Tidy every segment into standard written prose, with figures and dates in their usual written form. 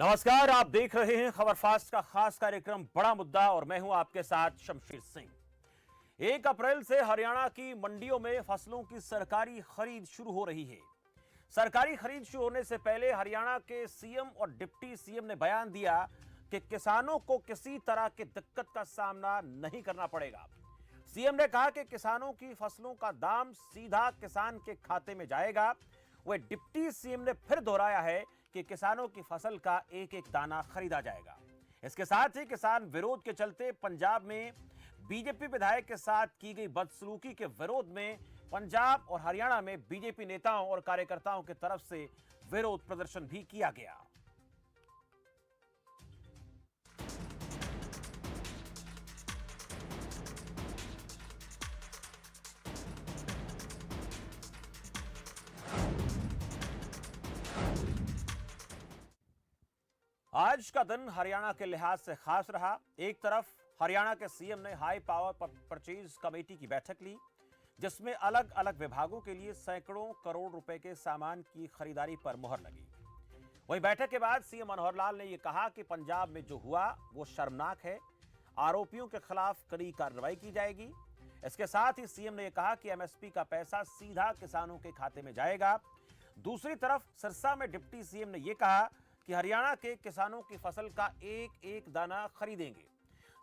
नमस्कार, आप देख रहे हैं खबर फास्ट का खास कार्यक्रम बड़ा मुद्दा और मैं हूं आपके साथ शमशेर सिंह। 1 अप्रैल से हरियाणा की मंडियों में फसलों की सरकारी खरीद शुरू हो रही है। सरकारी खरीद शुरू होने से पहले हरियाणा के सीएम और डिप्टी सीएम ने बयान दिया कि किसानों को किसी तरह की दिक्कत का सामना नहीं करना पड़ेगा। सीएम ने कहा कि किसानों की फसलों का दाम सीधा किसान के खाते में जाएगा। वह डिप्टी सीएम ने फिर दोहराया है कि किसानों की फसल का एक एक दाना खरीदा जाएगा। इसके साथ ही किसान विरोध के चलते पंजाब में बीजेपी विधायक के साथ की गई बदसलूकी के विरोध में पंजाब और हरियाणा में बीजेपी नेताओं और कार्यकर्ताओं की तरफ से विरोध प्रदर्शन भी किया गया। आज का दिन हरियाणा के लिहाज से खास रहा। एक तरफ हरियाणा के सीएम ने हाई पावर परचेज कमेटी की बैठक ली, जिसमें अलग अलग विभागों के लिए सैकड़ों करोड़ रुपए के सामान की खरीदारी पर मुहर लगी। वहीं बैठक के बाद सीएम मनोहर लाल ने यह कहा कि पंजाब में जो हुआ वो शर्मनाक है, आरोपियों के खिलाफ कड़ी कार्रवाई की जाएगी। इसके साथ ही सीएम ने यह कहा कि एमएसपी का पैसा सीधा किसानों के खाते में जाएगा। दूसरी तरफ सिरसा में डिप्टी सीएम ने यह कहा कि हरियाणा के किसानों की फसल का एक एक दाना खरीदेंगे।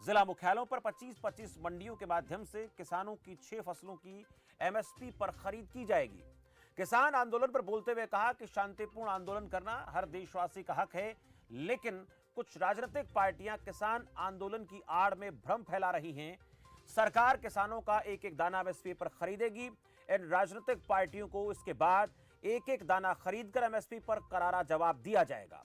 जिला मुख्यालयों पर 25-25 मंडियों के माध्यम से किसानों की 6 फसलों की एमएसपी पर खरीद की जाएगी। किसान आंदोलन पर बोलते हुए कहा कि शांतिपूर्ण आंदोलन करना हर देशवासी का हक है, लेकिन कुछ राजनीतिक पार्टियां किसान आंदोलन की आड़ में भ्रम फैला रही हैं। सरकार किसानों का एक एक दाना एमएसपी पर खरीदेगी। इन राजनीतिक पार्टियों को इसके बाद एक एक दाना खरीदकर एमएसपी पर करारा जवाब दिया जाएगा।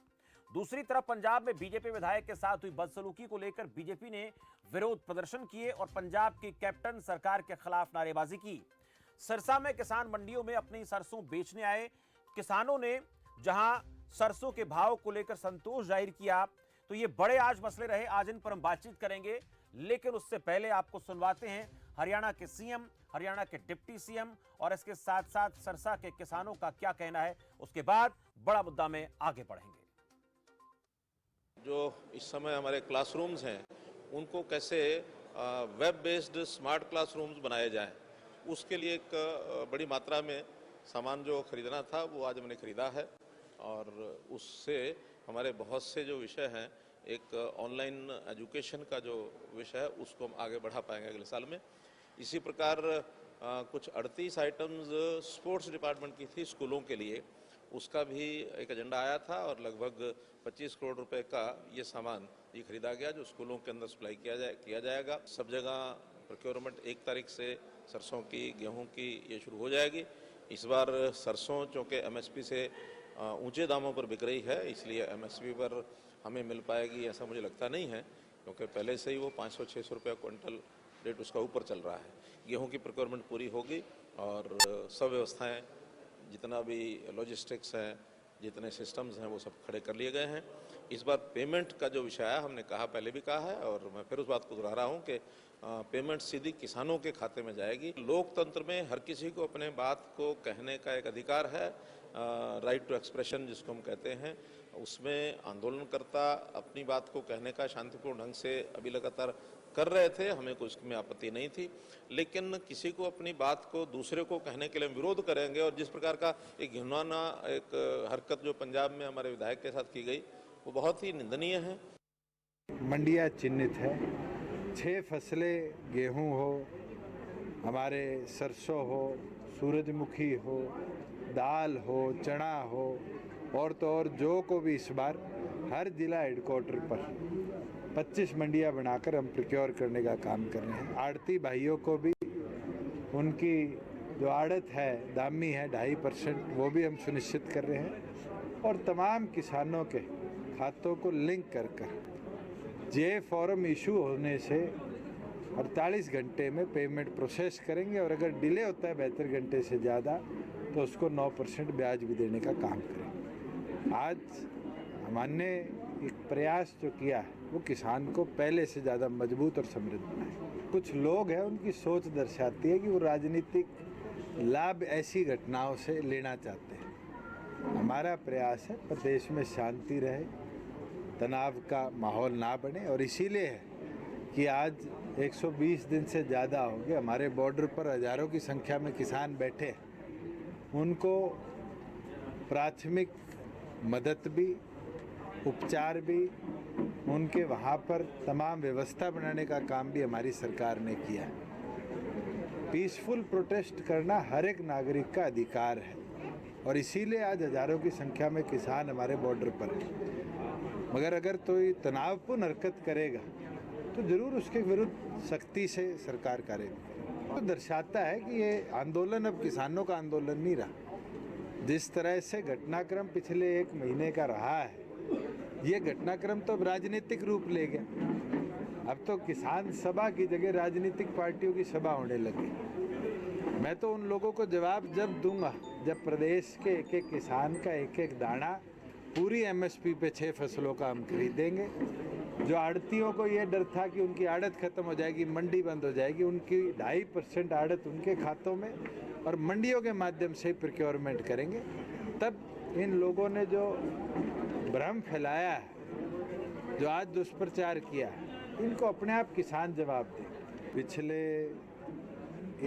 दूसरी तरफ पंजाब में बीजेपी विधायक के साथ हुई बदसलूकी को लेकर बीजेपी ने विरोध प्रदर्शन किए और पंजाब की कैप्टन सरकार के खिलाफ नारेबाजी की। सिरसा में किसान मंडियों में अपनी सरसों बेचने आए किसानों ने जहां सरसों के भाव को लेकर संतोष जाहिर किया, तो ये बड़े आज मसले रहे। आज इन पर हम बातचीत करेंगे, लेकिन उससे पहले आपको सुनवाते हैं हरियाणा के सीएम, हरियाणा के डिप्टी सीएम और इसके साथ साथ सिरसा के किसानों का क्या कहना है। उसके बाद बड़ा मुद्दा में आगे बढ़ेंगे। जो इस समय हमारे क्लासरूम्स हैं उनको कैसे वेब बेस्ड स्मार्ट क्लासरूम्स बनाए जाएं, उसके लिए एक बड़ी मात्रा में सामान जो खरीदना था वो आज हमने खरीदा है और उससे हमारे बहुत से जो विषय हैं, एक ऑनलाइन एजुकेशन का जो विषय है उसको हम आगे बढ़ा पाएंगे अगले साल में। इसी प्रकार कुछ 38 आइटम्स स्पोर्ट्स डिपार्टमेंट की थी स्कूलों के लिए, उसका भी एक एजेंडा आया था और लगभग 25 करोड़ रुपए का ये सामान ये खरीदा गया जो स्कूलों के अंदर सप्लाई किया जाएगा। सब जगह प्रोक्योरमेंट 1 तारीख से सरसों की, गेहूं की ये शुरू हो जाएगी। इस बार सरसों चूँकि एमएसपी से ऊंचे दामों पर बिक रही है, इसलिए एमएसपी पर हमें मिल पाएगी ऐसा मुझे लगता नहीं है, क्योंकि पहले से ही वो 500-600 रुपये क्विंटल रेट उसका ऊपर चल रहा है। गेहूँ की प्रोक्योरमेंट पूरी होगी और सब व्यवस्थाएँ, जितना भी लॉजिस्टिक्स हैं, जितने सिस्टम्स हैं वो सब खड़े कर लिए गए हैं। इस बार पेमेंट का जो विषय है, हमने कहा पहले भी कहा है और मैं फिर उस बात को दोहरा रहा हूँ कि पेमेंट सीधी किसानों के खाते में जाएगी। लोकतंत्र में हर किसी को अपने बात को कहने का एक अधिकार है, राइट टू एक्सप्रेशन जिसको हम कहते हैं, उसमें आंदोलनकर्ता अपनी बात को कहने का शांतिपूर्ण ढंग से अभी लगातार कर रहे थे, हमें कुछ में आपत्ति नहीं थी, लेकिन किसी को अपनी बात को दूसरे को कहने के लिए विरोध करेंगे। और जिस प्रकार का एक घिनौना एक हरकत जो पंजाब में हमारे विधायक के साथ की गई वो बहुत ही निंदनीय है। मंडियाँ चिन्हित है, 6 फसलें, गेहूं हो, हमारे सरसों हो, सूरजमुखी हो, दाल हो, चना हो और तो और जो को भी इस बार हर जिला हेडक्वार्टर पर 25 मंडियां बनाकर हम प्रोक्योर करने का काम कर रहे हैं। आड़ती भाइयों को भी उनकी जो आड़त है दामी है 2.5%, वो भी हम सुनिश्चित कर रहे हैं और तमाम किसानों के खातों को लिंक कर जे फॉर्म इशू होने से 48 घंटे में पेमेंट प्रोसेस करेंगे और अगर डिले होता है 72 घंटे से ज़्यादा तो उसको 9% ब्याज भी देने का काम करेंगे। आज हमने एक प्रयास जो किया है वो किसान को पहले से ज़्यादा मजबूत और समृद्ध बनाए। कुछ लोग हैं उनकी सोच दर्शाती है कि वो राजनीतिक लाभ ऐसी घटनाओं से लेना चाहते हैं। हमारा प्रयास है प्रदेश में शांति रहे, तनाव का माहौल ना बने। और इसीलिए है कि आज 120 दिन से ज़्यादा हो गए हमारे बॉर्डर पर हज़ारों की संख्या में किसान बैठे हैं। उनको प्राथमिक मदद भी, उपचार भी, उनके वहाँ पर तमाम व्यवस्था बनाने का काम भी हमारी सरकार ने किया। पीसफुल प्रोटेस्ट करना हर एक नागरिक का अधिकार है और इसीलिए आज हज़ारों की संख्या में किसान हमारे बॉर्डर पर हैं। मगर अगर कोई तनावपूर्ण हरकत करेगा तो ज़रूर उसके विरुद्ध सख्ती से सरकार करेगी। तो दर्शाता है कि ये आंदोलन अब किसानों का आंदोलन नहीं रहा। जिस तरह से घटनाक्रम पिछले 1 महीने का रहा है, ये घटनाक्रम तो अब राजनीतिक रूप ले गया। अब तो किसान सभा की जगह राजनीतिक पार्टियों की सभा होने लगी। मैं तो उन लोगों को जवाब जब दूंगा जब प्रदेश के एक एक किसान का एक एक दाना पूरी एमएसपी पे 6 फसलों का हम खरीदेंगे। जो आड़तियों को ये डर था कि उनकी आड़त खत्म हो जाएगी, मंडी बंद हो जाएगी, उनकी 2.5% आड़त उनके खातों में और मंडियों के माध्यम से प्रोक्योरमेंट करेंगे। तब इन लोगों ने जो भ्रम फैलाया है, जो आज दुष्प्रचार किया है, इनको अपने आप किसान जवाब दें। पिछले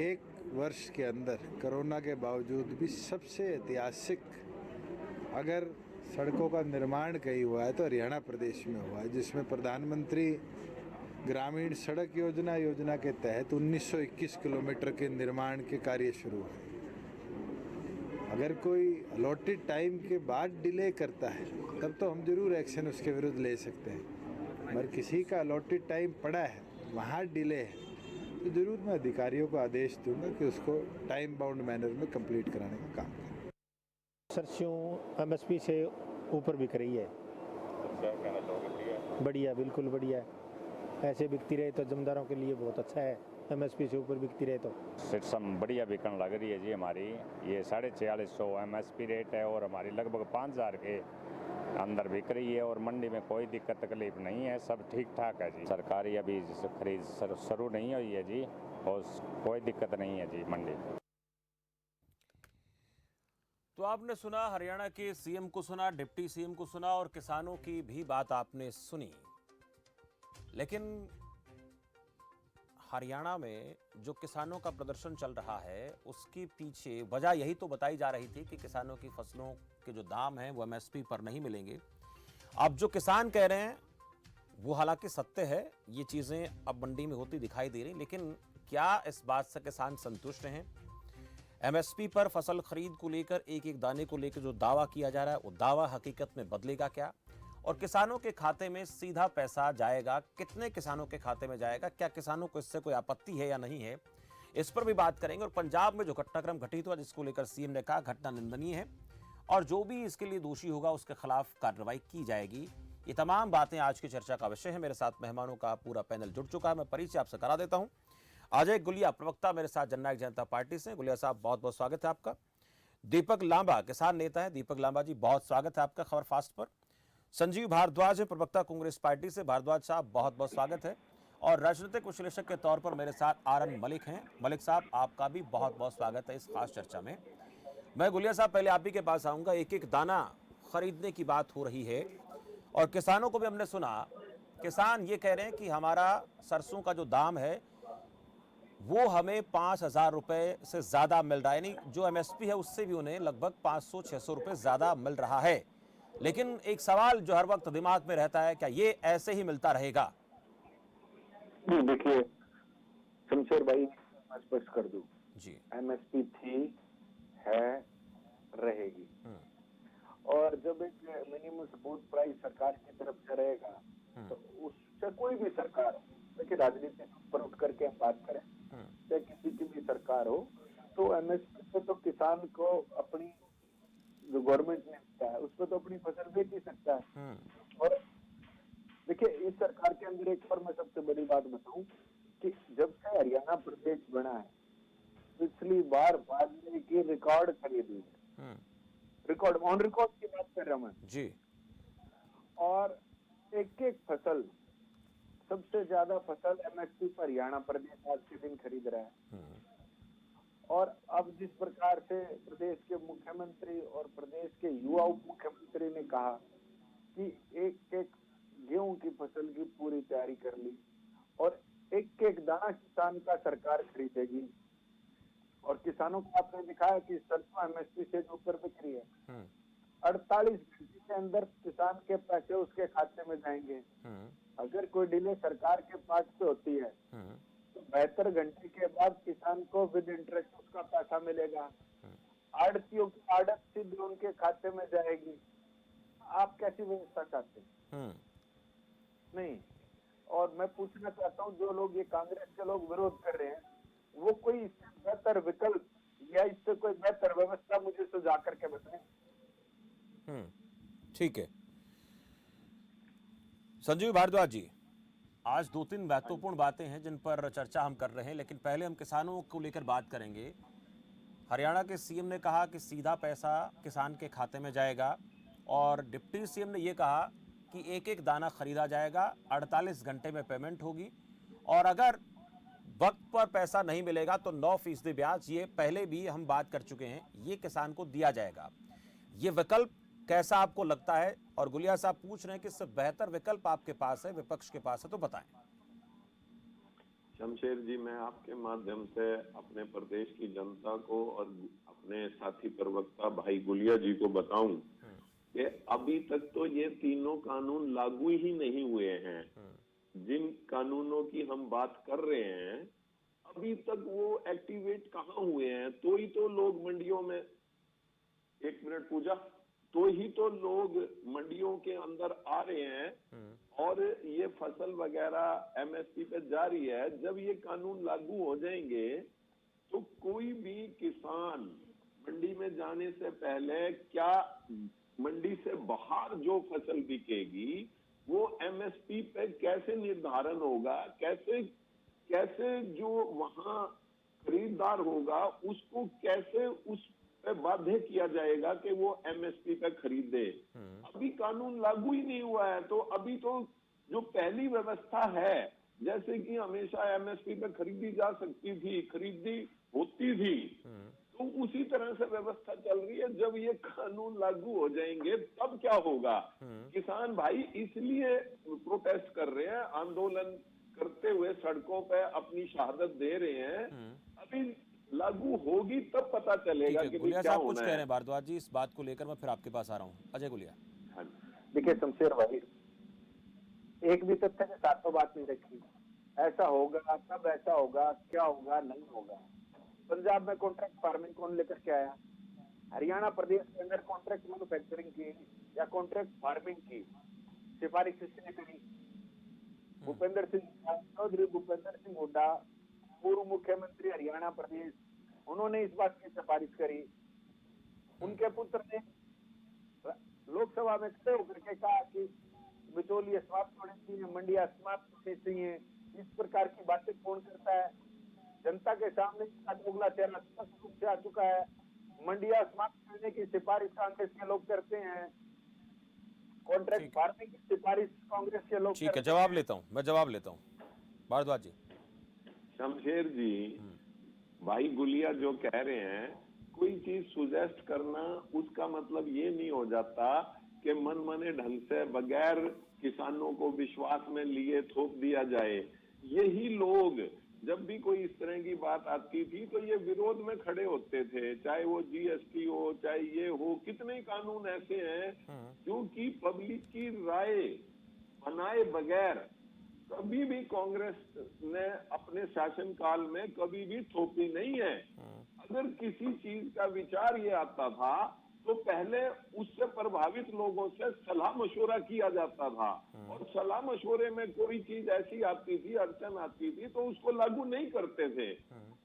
1 वर्ष के अंदर कोरोना के बावजूद भी सबसे ऐतिहासिक अगर सड़कों का निर्माण कहीं हुआ है तो हरियाणा प्रदेश में हुआ है, जिसमें प्रधानमंत्री ग्रामीण सड़क योजना के तहत 1921 किलोमीटर के निर्माण के कार्य शुरू हुए। अगर कोई अलॉटेड टाइम के बाद डिले करता है तब तो हम जरूर एक्शन उसके विरुद्ध ले सकते हैं, मगर किसी का अलॉटेड टाइम पड़ा है, वहाँ डिले है, तो जरूर मैं अधिकारियों को आदेश दूंगा कि उसको टाइम बाउंड मैनर में कंप्लीट कराने का काम करें। सरसों एमएसपी से ऊपर बिक रही है। बढ़िया, बिल्कुल बढ़िया है। ऐसे बिकती रहे तो जमींदारों के लिए बहुत अच्छा है। एमएसपी से ऊपर बिकती रहे तो सरसों बढ़िया बिकने लग रही है जी। हमारी ये 450 एमएसपी रेट है और हमारी लगभग 5000 के अंदर बिक रही है और मंडी में कोई दिक्कत तकलीफ नहीं है, सब ठीक ठाक है जी। सरकारी अभी खरीद शुरू नहीं हुई है जी और कोई दिक्कत नहीं है जी मंडी। तो आपने सुना, हरियाणा के सीएम को सुना, डिप्टी सीएम को सुना और किसानों की भी बात आपने सुनी। लेकिन हरियाणा में जो किसानों का प्रदर्शन चल रहा है उसके पीछे वजह यही तो बताई जा रही थी कि किसानों की फसलों के जो दाम हैं वो एमएसपी पर नहीं मिलेंगे। अब जो किसान कह रहे हैं वो हालांकि सत्य है, ये चीजें अब मंडी में होती दिखाई दे रही, लेकिन क्या इस बात से किसान संतुष्ट हैं? एमएसपी पर फसल खरीद को लेकर एक एक दाने को लेकर जो दावा किया जा रहा है वो दावा हकीकत में बदलेगा क्या? और किसानों के खाते में सीधा पैसा जाएगा, कितने किसानों के खाते में जाएगा? क्या किसानों को इससे कोई आपत्ति है या नहीं है, इस पर भी बात करेंगे। और पंजाब में जो घटनाक्रम घटित हुआ जिसको लेकर सीएम ने कहा घटना निंदनीय है और जो भी इसके लिए दोषी होगा उसके खिलाफ कार्रवाई की जाएगी। ये तमाम बातें आज की चर्चा का विषय है। मेरे साथ मेहमानों का पूरा पैनल जुड़ चुका है, मैं परिचय आपसे करा देता हूं। अजय गुलिया प्रवक्ता मेरे साथ जननायक जनता पार्टी से। गुलिया साहब बहुत बहुत स्वागत है आपका। दीपक लांबा किसान नेता है। दीपक लांबा जी बहुत स्वागत है आपका खबर फास्ट पर। संजीव भारद्वाज है प्रवक्ता कांग्रेस पार्टी से। भारद्वाज साहब बहुत बहुत स्वागत है। और राजनीतिक विश्लेषक के तौर पर मेरे साथ आरएन मलिक हैं। मलिक साहब आपका भी बहुत बहुत स्वागत है इस खास चर्चा में। मैं गुलिया साहब पहले आप ही के पास आऊंगा। एक एक दाना खरीदने की बात हो रही है और किसानों को भी हमने सुना, किसान ये कह रहे हैं कि हमारा सरसों का जो दाम है वो हमें 5000 रुपए से ज्यादा मिल रहा है, यानी जो एमएसपी है उससे भी उन्हें लगभग 500-600 रुपए ज्यादा मिल रहा है। लेकिन एक सवाल जो हर वक्त दिमाग में रहता है, क्या ये ऐसे ही मिलता रहेगा? जी देखिए शमशेर भाई, स्पष्ट कर दूं जी, एमएसपी थी, है, रहेगी। और जब एक मिनिमम सपोर्ट प्राइस सरकार की तरफ से रहेगा तो उससे कोई भी सरकार, देखिए राजनीति पर उठ करके हम बात करें, चाहे किसी की भी सरकार हो, तो एमएसपी पे तो किसान को अपनी जो गवर्नमेंट ने दिया है उस पर तो अपनी फसल बेच ही सकता है। और देखिए इस सरकार के अंदर एक और मैं सबसे बड़ी बात बताऊं कि जब से हरियाणा प्रदेश बना है, पिछली बार बाजरे की रिकॉर्ड खरीद हुई है। रिकॉर्ड, ऑन रिकॉर्ड की बात कर रहा हूं मैं जी। और एक एक फसल, सबसे ज्यादा फसल एमएसपी पर हरियाणा प्रदेश आज के दिन खरीद रहा है। और अब जिस प्रकार से प्रदेश के मुख्यमंत्री और प्रदेश के युवा उप मुख्यमंत्री ने कहा कि एक एक गेहूं की फसल की पूरी तैयारी कर ली और एक एक दाना किसान का सरकार खरीदेगी। और किसानों को आपने दिखाया कि सरसों एमएसपी से जो ऊपर बिक रही है, 48 घंटे के अंदर किसान के पैसे उसके खाते में जाएंगे। अगर कोई डिले सरकार के पास से होती है तो 72 घंटे के बाद किसान को विद इंटरेस्ट उसका पैसा मिलेगा। आड़तियों की आड़त सीधे उनके खाते में जाएगी। आप कैसी व्यवस्था चाहते हैं? नहीं। और मैं पूछना चाहता हूँ, जो लोग ये कांग्रेस के लोग विरोध कर रहे हैं, वो कोई इससे बेहतर विकल्प या इससे कोई बेहतर व्यवस्था मुझे सुझा करके बताएं। ठीक है संजीव भारद्वाज जी, आज 2-3 महत्वपूर्ण बातें हैं जिन पर चर्चा हम कर रहे हैं, लेकिन पहले हम किसानों को लेकर बात करेंगे। हरियाणा के सीएम ने कहा कि सीधा पैसा किसान के खाते में जाएगा और डिप्टी सीएम ने यह कहा कि एक एक दाना खरीदा जाएगा, 48 घंटे में पेमेंट होगी और अगर वक्त पर पैसा नहीं मिलेगा तो 9% ब्याज, ये पहले भी हम बात कर चुके हैं, ये किसान को दिया जाएगा। ये विकल्प कैसा आपको लगता है? और गुलिया साहब पूछ रहे हैं कि इससे बेहतर विकल्प आपके पास है, विपक्ष के पास है, तो बताएं। शमशेर जी, मैं आपके माध्यम से अपने प्रदेश की जनता को और अपने साथी प्रवक्ता भाई गुलिया जी को बताऊं कि अभी तक तो ये तीनों कानून लागू ही नहीं हुए हैं। जिन कानूनों की हम बात कर रहे हैं अभी तक वो एक्टिवेट कहाँ हुए हैं? तो ही तो लोग मंडियों में, एक मिनट पूजा, तो ही तो लोग मंडियों के अंदर आ रहे हैं और ये फसल वगैरह एमएसपी पे जा रही है। जब ये कानून लागू हो जाएंगे तो कोई भी किसान मंडी में जाने से पहले क्या मंडी से बाहर जो फसल बिकेगी वो एमएसपी पे कैसे निर्धारण होगा, कैसे जो वहां खरीदार होगा उसको कैसे उस पे बाध्य किया जाएगा कि वो एमएसपी पे खरीदे। अभी कानून लागू ही नहीं हुआ है। तो अभी तो जो पहली व्यवस्था है, जैसे कि हमेशा एमएसपी पे खरीदी जा सकती थी, खरीदी होती थी, तो उसी तरह से व्यवस्था चल रही है। जब ये कानून लागू हो जाएंगे तब क्या होगा? किसान भाई इसलिए प्रोटेस्ट कर रहे हैं, आंदोलन करते हुए सड़कों पे अपनी शहादत दे रहे हैं। अभी लागू होगी तब पता चलेगा कि गुलिया क्या साहब होना कुछ कह रहे हैं भारद्वाज जी, इस बात को लेकर मैं फिर आपके पास आ रहा हूँ। अजय गुलिया। देखिए शमशेर भाई, एक भी तथ्य के साथ तो बात नहीं रखी। ऐसा होगा तब ऐसा होगा, क्या होगा नहीं होगा। पंजाब में कॉन्ट्रैक्ट फार्मिंग कौन लेकर के आया? हरियाणा प्रदेश के अंदर कॉन्ट्रैक्ट मैन्युफैक्चरिंग की या कॉन्ट्रैक्ट फार्मिंग की सिफारिश किसने करी? भूपेंद्र सिंह चौधरी, भूपेंद्र सिंह हुड्डा, पूर्व मुख्यमंत्री हरियाणा प्रदेश, उन्होंने इस बात की सिफारिश करी। उनके पुत्र ने लोकसभा में खड़े होकर के कहा कि बिचौलिए समाप्त होने चाहिए, मंडियां समाप्त होनी चाहिए। इस प्रकार की बातें कौन करता है? जनता के सामने दोगला चेहरा स्पष्ट रूप से आ चुका है। मंडियां समाप्त करने की सिफारिश कांग्रेस के लोग करते हैं, कॉन्ट्रैक्ट फार्मिंग की सिफारिश कांग्रेस के लोग ठीक है, जवाब लेता हूँ, मैं जवाब लेता हूँ। भारद्वाज जी। शमशेर जी, भाई गुलिया जो कह रहे हैं, कोई चीज सुजेस्ट करना उसका मतलब ये नहीं हो जाता कि मन माने ढंग से बगैर किसानों को विश्वास में लिए थोप दिया जाए। यही लोग जब भी कोई इस तरह की बात आती थी तो ये विरोध में खड़े होते थे, चाहे वो जीएसटी हो, चाहे ये हो। कितने कानून ऐसे हैं जो कि पब्लिक की राय बनाए बगैर कभी भी कांग्रेस ने अपने शासनकाल में कभी भी थोपी नहीं है। अगर किसी चीज का विचार ये आता था तो पहले उससे प्रभावित लोगों से सलाह मशवरा किया जाता था और सलाह मशवरे में कोई चीज ऐसी आती थी, अड़चन आती थी तो उसको लागू नहीं करते थे।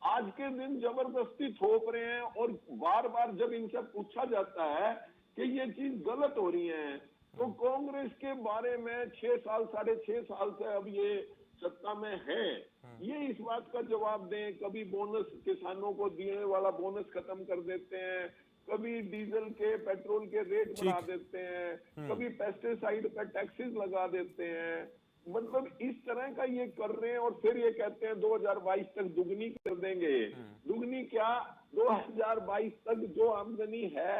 आज के दिन जबरदस्ती थोप रहे हैं और बार बार जब इनसे पूछा जाता है कि ये चीज गलत हो रही है तो कांग्रेस के बारे में 6 साल 6.5 साल से अब ये सत्ता में है, ये इस बात का जवाब दें। कभी बोनस, किसानों को देने वाला बोनस खत्म कर देते हैं, कभी डीजल के पेट्रोल के रेट बढ़ा देते हैं, कभी पेस्टिसाइड पर टैक्सेस लगा देते हैं। मतलब इस तरह का ये कर रहे हैं और फिर ये कहते हैं 2022 तक दुगनी कर देंगे। दुगनी क्या, 2022 तक जो आमदनी है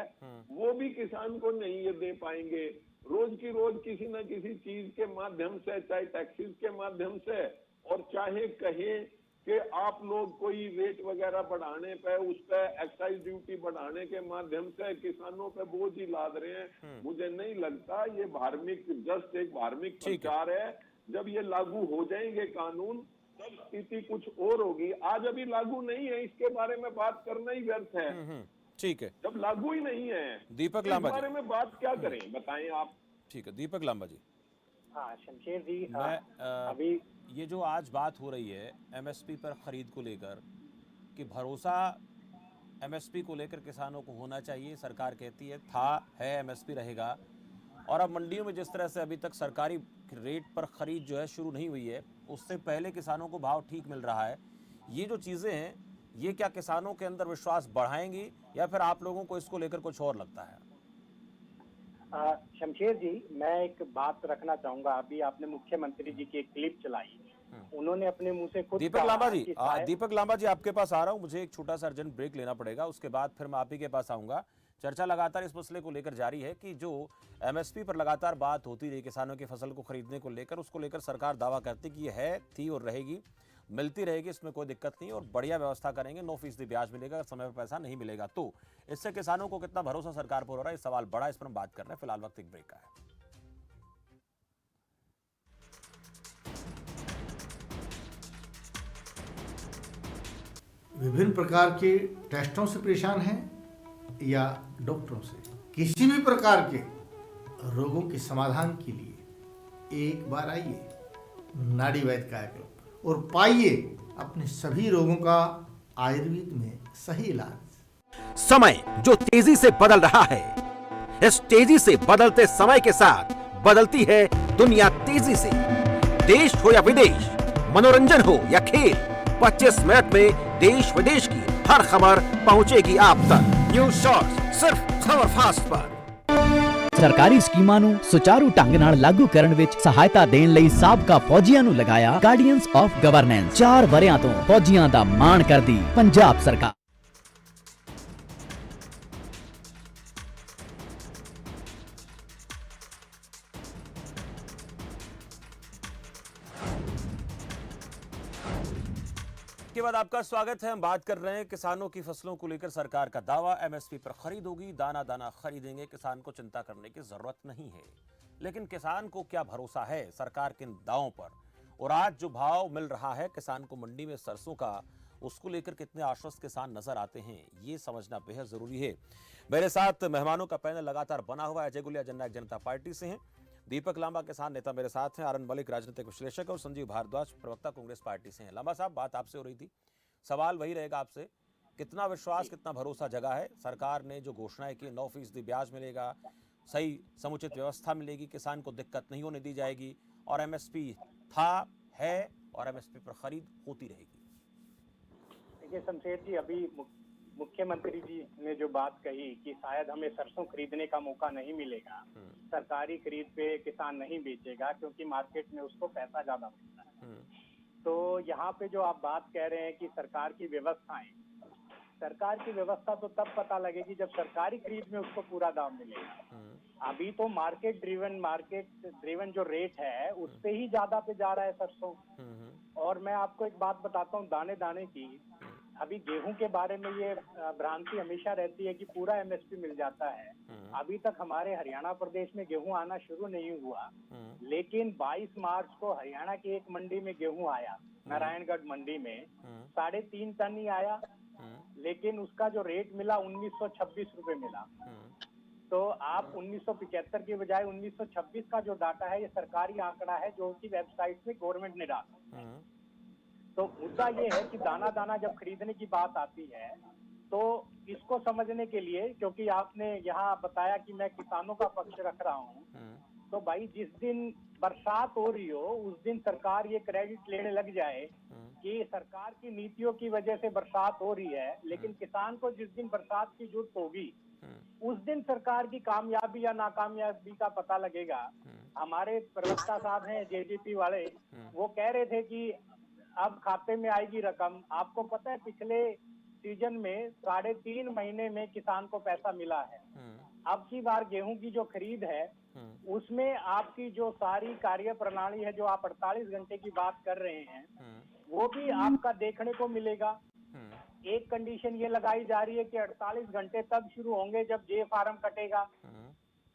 वो भी किसान को नहीं ये दे पाएंगे। रोज की रोज किसी न किसी चीज के माध्यम से, चाहे टैक्सेस के माध्यम से और चाहे कहें कि आप लोग कोई रेट वगैरह बढ़ाने पे, उस पे एक्साइज ड्यूटी बढ़ाने के माध्यम से किसानों पे बोझ ही लाद रहे हैं। मुझे नहीं लगता ये धार्मिक, जस्ट एक धार्मिक प्रचार है। जब ये लागू हो जाएंगे कानून तब स्थिति कुछ और होगी। आज अभी लागू नहीं है, इसके बारे में बात करना ही व्यर्थ है। ठीक है, जब लागू ही नहीं है दीपक इस लांबा बारे जी। में बात क्या करें, बताएं आप। ठीक है, दीपक लांबा जी। हाँ शमशेर जी, मैं अभी ये जो आज बात हो रही है एमएसपी पर खरीद को लेकर, कि भरोसा एमएसपी को लेकर किसानों को होना चाहिए, सरकार कहती है एमएसपी रहेगा, और अब मंडियों में जिस तरह से अभी तक सरकारी रेट पर खरीद जो है शुरू नहीं हुई है, उससे पहले किसानों को भाव ठीक मिल रहा है, ये जो चीज़ें हैं ये क्या किसानों के अंदर विश्वास बढ़ाएंगी या फिर आप लोगों को इसको लेकर कुछ और लगता है? शमशेर जी, मैं एक बात रखना चाहूंगा। अभी आपने मुख्यमंत्री जी की एक क्लिप चलाई, उन्होंने अपने मुंह से खुद दीपक लांबा जी, कि शायद- दीपक लांबा जी आपके पास आ रहा हूं, मुझे एक छोटा सा अर्जेंट ब्रेक लेना पड़ेगा, उसके बाद फिर मैं आप ही के पास आऊंगा। चर्चा लगातार इस मसले को लेकर जारी है कि जो एमएसपी पर लगातार बात होती रही किसानों की फसल को खरीदने को लेकर, उसको लेकर सरकार दावा करती कि ये है, थी और रहेगी, मिलती रहेगी, इसमें कोई दिक्कत नहीं और बढ़िया व्यवस्था करेंगे, 9% ब्याज मिलेगा, अगर समय पर पैसा नहीं मिलेगा तो। इससे किसानों को कितना भरोसा सरकार पर हो रहा है, इस सवाल बड़ा, इस पर हम बात कर रहे हैं। फिलहाल वक्त एक ब्रेक का है। विभिन्न प्रकार के टेस्टों से परेशान हैं या डॉक्टरों से, किसी भी प्रकार के रोगों के समाधान के लिए एक बार आइए नाड़ी वैद्य कायाकल्प और पाइए अपने सभी रोगों का आयुर्वेद में सही इलाज। समय जो तेजी से बदल रहा है, इस तेजी से बदलते समय के साथ बदलती है दुनिया तेजी से। देश हो या विदेश, मनोरंजन हो या खेल, 25 मिनट में देश विदेश की हर खबर पहुंचेगी आप तक। न्यूज़ शॉर्ट्स सिर्फ खबर फास्ट पर। ਸਰਕਾਰੀ ਸਕੀਮਾਂ ਨੂੰ ਸੁਚਾਰੂ ਢੰਗ ਨਾਲ ਲਾਗੂ ਕਰਨ ਵਿੱਚ ਸਹਾਇਤਾ ਦੇਣ ਲਈ ਸਾਬਕਾ ਫੌਜੀਆਂ ਨੂੰ ਲਗਾਇਆ ਗਾਰਡੀਅਨਸ ਆਫ ਗਵਰਨੈਂਸ। 4 ਵਰਿਆਂ ਤੋਂ ਫੌਜੀਆਂ ਦਾ ਮਾਣ ਕਰਦੀ ਪੰਜਾਬ ਸਰਕਾਰ। के बाद आपका स्वागत है। हम बात कर रहे हैं किसानों की फसलों को लेकर सरकार का दावा, एमएसपी पर खरीद होगी, दाना दाना खरीदेंगे, किसान को चिंता करने की जरूरत नहीं है। लेकिन किसान को क्या भरोसा है सरकार के इन दावों पर? और आज जो भाव मिल रहा है किसान को मंडी में सरसों का, उसको लेकर कितने आश्वस्त किसान नजर आते हैं, ये समझना बेहद जरूरी है। मेरे साथ मेहमानों का पैनल लगातार बना हुआ है। अजय गुलिया जननायक जनता पार्टी से हैं, दीपक लांबा किसान नेता मेरे साथ हैं, आरएन मलिक राजनीतिक विश्लेषक और संजीव भारद्वाज प्रवक्ता कांग्रेस पार्टी से हैं। लांबा साहब, बात आपसे हो रही थी, सवाल वही रहेगा आपसे, कितना विश्वास, कितना भरोसा जगा है? सरकार ने जो घोषणाएं की, 9% ब्याज मिलेगा, सही समुचित व्यवस्था मिलेगी, किसान को दिक्कत नहीं होने दी जाएगी, और एमएसपी था, है और एमएसपी पर खरीद होती रहेगी। देखिए शमशेर जी, अभी मुख्यमंत्री जी ने जो बात कही कि शायद हमें सरसों खरीदने का मौका नहीं मिलेगा, सरकारी खरीद पे किसान नहीं बेचेगा क्योंकि मार्केट में उसको पैसा ज्यादा मिलता है। तो यहाँ पे जो आप बात कह रहे हैं कि सरकार की व्यवस्थाएं, सरकार की व्यवस्था तो तब पता लगेगी जब सरकारी खरीद में उसको पूरा दाम मिलेगा। अभी तो मार्केट ड्रिवन जो रेट है उस पे ही ज्यादा पे जा रहा है सरसों। और मैं आपको एक बात बताता हूँ दाने दाने की, अभी गेहूं के बारे में ये भ्रांति हमेशा रहती है कि पूरा एमएसपी मिल जाता है। अभी तक हमारे हरियाणा प्रदेश में गेहूं आना शुरू नहीं हुआ, लेकिन 22 मार्च को हरियाणा की एक मंडी में गेहूं आया, नारायणगढ़ मंडी में 3.5 टन ही आया, लेकिन उसका जो रेट मिला 1926 रुपए मिला। तो आप 1975 की बजाय 1926 का जो डाटा है ये सरकारी आंकड़ा है जो कि वेबसाइट में गवर्नमेंट ने डाला। तो मुद्दा ये है कि दाना दाना जब खरीदने की बात आती है तो इसको समझने के लिए, क्योंकि आपने यहाँ बताया कि मैं किसानों का पक्ष रख रहा हूँ, तो भाई जिस दिन बरसात हो रही हो उस दिन सरकार ये क्रेडिट लेने लग जाए कि सरकार की नीतियों की वजह से बरसात हो रही है, लेकिन किसान को जिस दिन बरसात की जरूरत होगी उस दिन सरकार की कामयाबी या नाकामयाबी का पता लगेगा। हमारे प्रवक्ता साहब हैं जेजेपी वाले, वो कह रहे थे कि अब खाते में आएगी रकम। आपको पता है पिछले सीजन में 3.5 महीने में किसान को पैसा मिला है। अब की बार गेहूं की जो खरीद है उसमें आपकी जो सारी कार्य प्रणाली है, जो आप 48 घंटे की बात कर रहे हैं, वो भी आपका देखने को मिलेगा। एक कंडीशन ये लगाई जा रही है कि 48 घंटे तब शुरू होंगे जब जे फार्म कटेगा।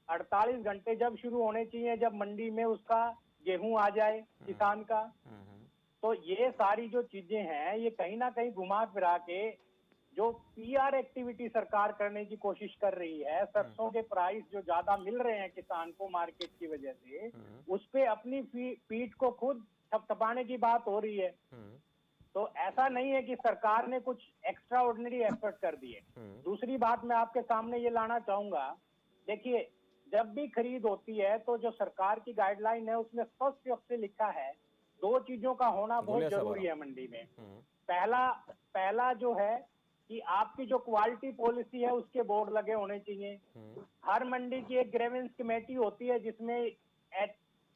48 घंटे जब शुरू होने चाहिए जब मंडी में उसका गेहूं आ जाए किसान का। तो ये सारी जो चीजें हैं ये कहीं ना कहीं घुमा फिरा के जो पीआर एक्टिविटी सरकार करने की कोशिश कर रही है, सरसों के प्राइस जो ज्यादा मिल रहे हैं किसान को मार्केट की वजह से, उस पे अपनी पीठ को खुद थपथपाने की बात हो रही है। तो ऐसा नहीं है कि सरकार ने कुछ एक्स्ट्रा ऑर्डिनरी एफर्ट कर दिए। दूसरी बात मैं आपके सामने ये लाना चाहूंगा, देखिए जब भी खरीद होती है तो जो सरकार की गाइडलाइन है उसमें स्पष्ट रूप से लिखा है 2 चीजों का होना बहुत जरूरी है मंडी में। पहला जो है कि आपकी जो क्वालिटी पॉलिसी है उसके बोर्ड लगे होने चाहिए। हर मंडी की एक ग्रेवेंस कमेटी होती है जिसमें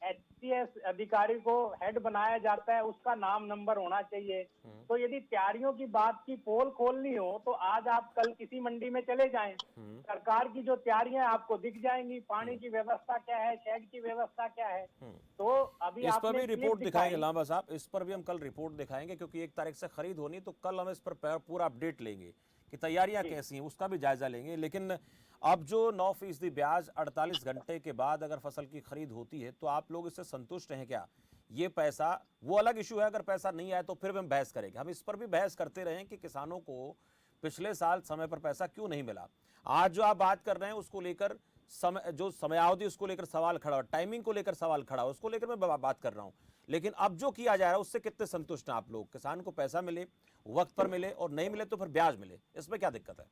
एचसीएस अधिकारी को हेड बनाया जाता है, उसका नाम नंबर होना चाहिए। तो यदि तैयारियों की बात की पोल खोलनी हो तो आज आप कल किसी मंडी में चले जाएं, सरकार की जो तैयारियां आपको दिख जाएंगी, पानी की व्यवस्था क्या है, शेड की व्यवस्था क्या है। तो अभी इस पर भी रिपोर्ट दिखाएंगे लांबा साहब, इस पर भी हम कल रिपोर्ट दिखाएंगे क्योंकि 1 तारीख से खरीद होनी, तो कल हम इस पर पूरा अपडेट लेंगे कि तैयारियां कैसी हैं, उसका भी जायजा लेंगे। लेकिन अब जो 9% ब्याज 48 घंटे के बाद अगर फसल की खरीद होती है तो आप लोग इससे संतुष्ट हैं क्या? ये पैसा वो अलग इशू है, अगर पैसा नहीं आए तो फिर भी हम बहस करेंगे। हम इस पर भी बहस करते रहे कि किसानों को पिछले साल समय पर पैसा क्यों नहीं मिला। आज जो आप बात कर रहे हैं उसको लेकर जो समयावधि उसको लेकर सवाल खड़ा हो, टाइमिंग को लेकर सवाल खड़ा हो, उसको लेकर मैं बात कर रहा हूं। लेकिन अब जो किया जा रहा है उससे कितने संतुष्ट हैं आप लोग? किसान को पैसा मिले, वक्त पर मिले, और नहीं मिले तो फिर ब्याज मिले, इसमें क्या दिक्कत है?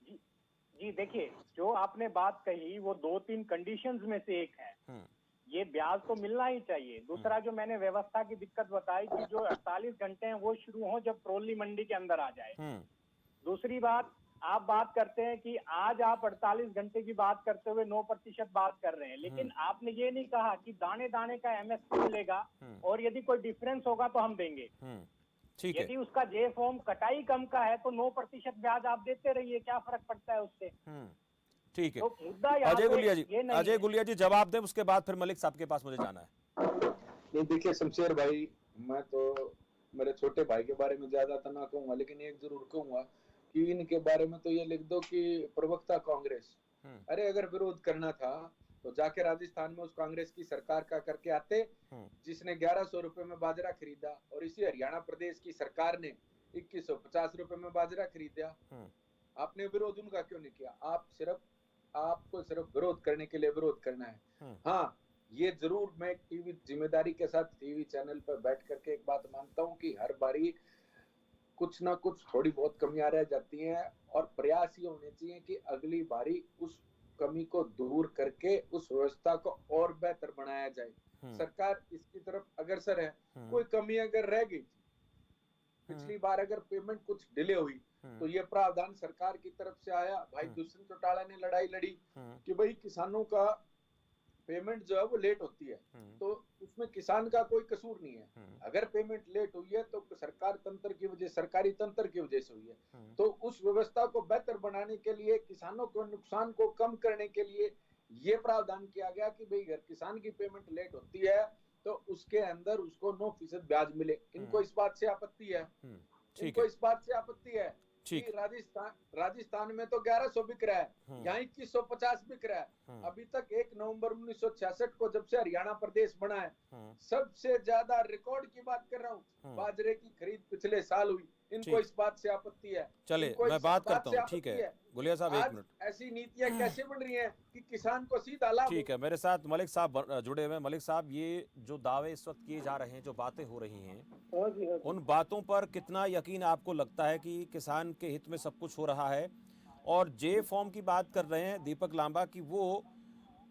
जी देखिए, जो आपने बात कही वो 2-3 कंडीशंस में से एक है। ये ब्याज तो मिलना ही चाहिए। दूसरा जो मैंने व्यवस्था की दिक्कत बताई कि जो 48 घंटे हैं वो शुरू हो जब ट्रॉली मंडी के अंदर आ जाए। दूसरी बात, आप बात करते हैं कि आज आप 48 घंटे की बात करते हुए 9% बात कर रहे हैं, लेकिन आपने ये नहीं कहा कि दाने दाने का एमएसपी मिलेगा और यदि कोई डिफरेंस होगा तो हम देंगे। यदि उसका जे फॉर्म कटाई कम का है तो 9% ब्याज आप देते रहिए, क्या फर्क पड़ता है उससे। ठीक है। तो मुद्दा अजय गुलिया जी जवाब दें, उसके बाद फिर मलिक साहब के पास मुझे जाना है। नहीं देखिए शमशेर भाई, मैं तो मेरे छोटे भाई के बारे में ज्यादा तो ना कहूंगा, लेकिन एक जरूर कहूंगा कि इनके बारे में तो ये लिख दो कि प्रवक्ता कांग्रेस। अरे अगर विरोध करना था तो जाके राजस्थान में उस कांग्रेस की सरकार का करके आते जिसने 1100 रुपए में बाजरा खरीदा, और इसी हरियाणा प्रदेश की सरकार ने 2150 रुपए में बाजरा खरीदा। आपने विरोध उनका क्यों नहीं किया? आपको सिर्फ विरोध करने के लिए विरोध करना है। हाँ, ये जरूर मैं टीवी जिम्मेदारी के साथ टीवी चैनल पर बैठ करके एक बात मानता हूँ कि हर बारी कुछ ना कुछ थोड़ी बहुत कमियां रह जाती हैं, और प्रयास ये होने चाहिए कि अगली बारी उस कमी को दूर करके उस व्यवस्था को और बेहतर बनाया जाए। सरकार इसकी तरफ अग्रसर है। कोई कमी अगर रह गई, पिछली बार अगर पेमेंट कुछ डिले हुई तो ये प्रावधान सरकार की तरफ से आया। भाई दुष्यंत चौटाला ने लड़ाई लड़ी कि भाई किसानों का पेमेंट जो है वो लेट होती है, तो उसमें किसान का कोई कसूर नहीं है। अगर पेमेंट लेट हुई है तो सरकार तंत्र की वजह, सरकारी तंत्र की वजह से हुई है। तो उस व्यवस्था को बेहतर बनाने के लिए, किसानों को नुकसान को कम करने के लिए ये प्रावधान किया गया कि भाई अगर किसान की पेमेंट लेट होती है तो उसके अंदर उसको 9% ब्याज मिले। इनको इस बात से आपत्ति है, इनको इस बात से आपत्ति है कि राजस्थान में तो 1100 बिक रहा है, यहाँ 2150 बिक रहा है। अभी तक 1 नवंबर 1966 को जब से हरियाणा प्रदेश बना है, सबसे ज्यादा रिकॉर्ड की बात कर रहा हूँ, बाजरे की खरीद पिछले साल हुई। इनको इस बात से आपत्ति है। चलिए मैं बात करता हूँ, ठीक है गुलिया साहब, 1 मिनट। ऐसी नीतियां कैसे बन रही हैं कि किसान को सीधा लाभ? ठीक है, मेरे साथ मलिक साहब जुड़े हुए हैं। मलिक साहब, ये जो दावे इस वक्त किए जा रहे हैं, जो बातें हो रही हैं, उन बातों पर कितना यकीन आपको लगता है कि किसान के हित में सब कुछ हो रहा है? और जे फॉर्म की बात कर रहे हैं दीपक लांबा की वो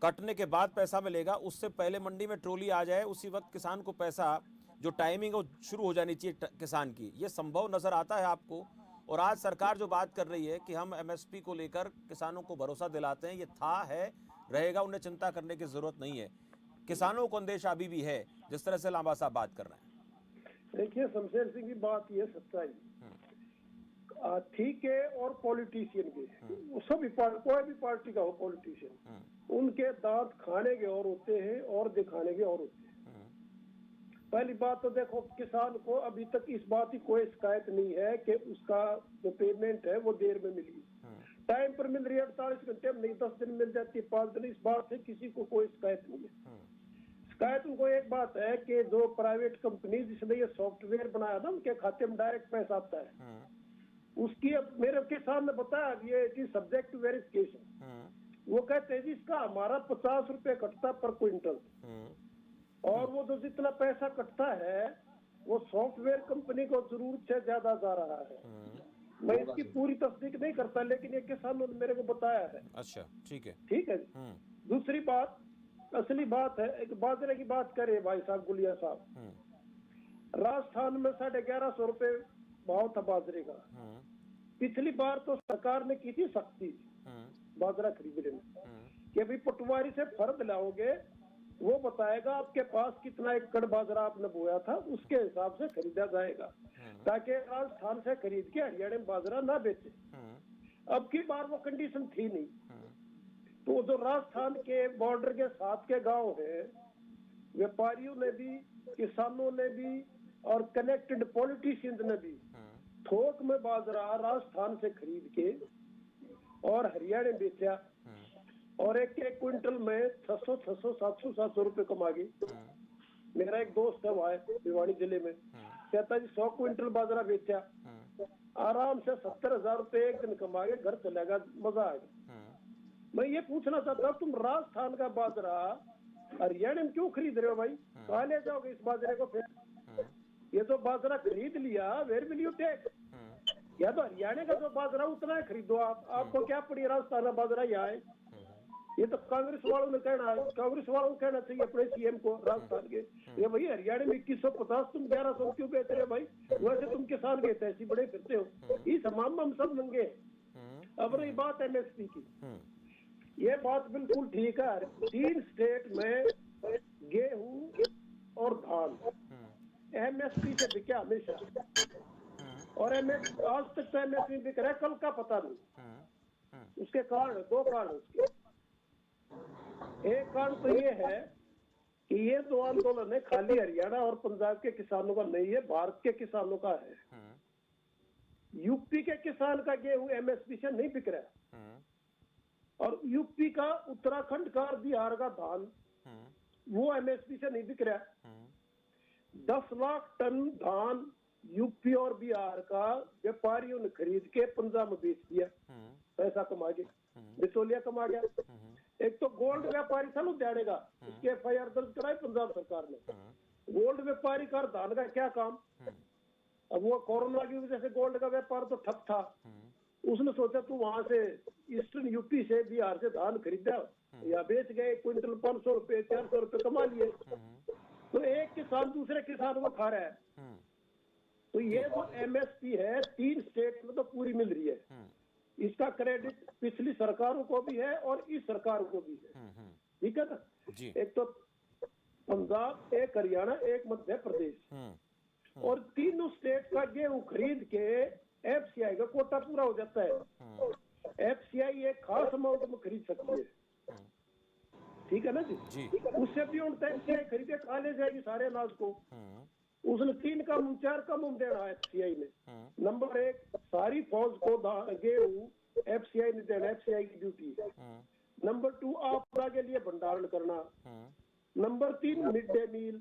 कटने के बाद पैसा मिलेगा, उससे पहले मंडी में ट्रॉली आ जाए उसी वक्त किसान को पैसा, जो टाइमिंग है शुरू हो जानी चाहिए किसान की, ये संभव नजर आता है आपको? और आज सरकार जो बात कर रही है कि हम एमएसपी को लेकर किसानों को भरोसा दिलाते हैं, ये था, है, रहेगा, उन्हें चिंता करने की जरूरत नहीं है, किसानों को अंदेशा अभी भी है, जिस तरह से लांबा साहब बात कर रहे हैं? देखिए शमशेर सिंह की बात ये सच्चाई, ठीक है, और पॉलिटिशियन के, वो सभी कोई भी पार्टी का हो पॉलिटिशियन, उनके दांत खाने के और होते हैं और दिखाने के और होते हैं। पहली बात तो देखो, किसान को अभी तक इस बात की कोई शिकायत नहीं है कि उसका जो पेमेंट है वो देर में मिली, टाइम पर मिल रही है, 48 घंटे में नहीं, 10 दिन मिल जाती है, 5 दिन, इस बात से किसी को कोई शिकायत नहीं है। शिकायत उनको एक बात है कि जो प्राइवेट कंपनी जिसने ये सॉफ्टवेयर बनाया ना, उनके खाते में डायरेक्ट पैसा आता है, उसकी अब मेरे किसान ने बताया ये सब्जेक्ट वेरिफिकेशन, वो कहते हैं जी इसका हमारा 50 रुपए कटता पर क्विंटल, और वो जो जितना पैसा कटता है वो सॉफ्टवेयर कंपनी को जरूरत से ज्यादा जा रहा है। मैं इसकी पूरी तस्दीक नहीं करता, लेकिन ये किसानों ने मेरे को बताया है। अच्छा, ठीक है, ठीक है। दूसरी बात, असली बात है, एक बाजरे की बात करें भाई साहब, गुलिया साहब, राजस्थान में 1150 रुपए भाव था बाजरे का। पिछली बार तो सरकार ने की थी सख्ती बाजरा खरीदने में कि अभी पटवारी से फर्द लाओगे, वो बताएगा आपके पास कितना एकड़ बाजरा आपने बोया था, उसके हिसाब से खरीदा जाएगा, ताकि राजस्थान से खरीद के हरियाणा में बाजरा ना बेचे। अब की बार वो कंडीशन थी नहीं, तो जो राजस्थान के बॉर्डर के साथ के गांव है, व्यापारियों ने भी, किसानों ने भी और कनेक्टेड पॉलिटिशियंस ने भी थोक में बाजरा राजस्थान से खरीद के और हरियाणा में बेचा, और एक क्विंटल में 600, 700, 700 रुपए कमा गए। मेरा एक दोस्त है वहाँ भिवानी जिले में, कहता जी 100 क्विंटल बाजरा बेचा, आराम से 70,000 रुपए एक दिन कमा के घर चलेगा, मजा आएगा। मैं ये पूछना चाहता हूँ, तुम राजस्थान का बाजरा हरियाणा में क्यों खरीद रहे हो भाई? कहाँ ले जाओगे इस बाजरे को फिर? ये तो बाजरा खरीद लिया, वेयर विल यू टेक? या तो हरियाणा का जो बाजरा उतना है खरीदो आप, आपको क्या पड़ी राजस्थान का बाजरा यहाँ है? ये तो कांग्रेस वालों ने कहना है, कांग्रेस वालों को कहना चाहिए अपने सीएम को राजस्थान के, ये भाई हरियाणा में 2150 तुम 1100 क्यों बेच रहे हो भाई? वैसे तुम किसान के तहसी बड़े फिरते हो, इस हमाम हम सब नंगे। अब रही बात एमएसपी की, ये बात बिल्कुल ठीक है, 3 स्टेट में गेहूं और धान एमएसपी से बिका हमेशा, और आज तक तो एमएसपी बिक रहा है, कल का पता नहीं। उसके कारण 2 कारण उसके, एक कारण तो ये है कि ये जो आंदोलन है खाली हरियाणा और पंजाब के किसानों का नहीं है, भारत के किसानों का है। यूपी के किसान का गेहूं एमएसपी से नहीं बिक रहा, और यूपी का, उत्तराखंड का, बिहार का धान वो एमएसपी से नहीं बिक रहा। 10 लाख टन धान यूपी और बिहार का व्यापारियों ने खरीद के पंजाब में बेच दिया, पैसा कमा के, बिचौलिया कमा गया। एक तो गोल्ड व्यापारी था लुधियाने का, उसके एफआईआर दर्ज कराई पंजाब सरकार ने। गोल्ड व्यापारी का धान का क्या काम? अब वो कोरोना की वजह से गोल्ड का व्यापार तो ठप था, उसने सोचा तू वहां से ईस्टर्न यूपी से, बिहार से धान खरीदा या बेच गए, क्विंटल 500 रुपए 400 रुपए कमा लिए। तो एक किसान दूसरे किसान को खा रहा है। तो ये जो एमएसपी है 3 स्टेट में तो पूरी मिल रही है, इसका क्रेडिट पिछली सरकारों को भी है और इस सरकार को भी है, ठीक है ना जी। एक तो पंजाब, एक हरियाणा, एक मध्य प्रदेश, और तीनों स्टेट का गेहूं खरीद के एफसीआई का कोटा पूरा हो जाता है। एफसीआई एक खास अमाउंट में खरीद सकती है, ठीक है ना जी। उससे भी उनका एफसीआई खरीदे खा ले जाएगी सारे अनाज को। उसने 3 का 4 का मुंह देना है एफसीआई ने। नंबर 1, सारी फौज को गेहूं एफसीआई ने देना, एफसीआई की ड्यूटी है। नंबर 2, आपदा के लिए भंडारण करना। Number 3, mid day meal.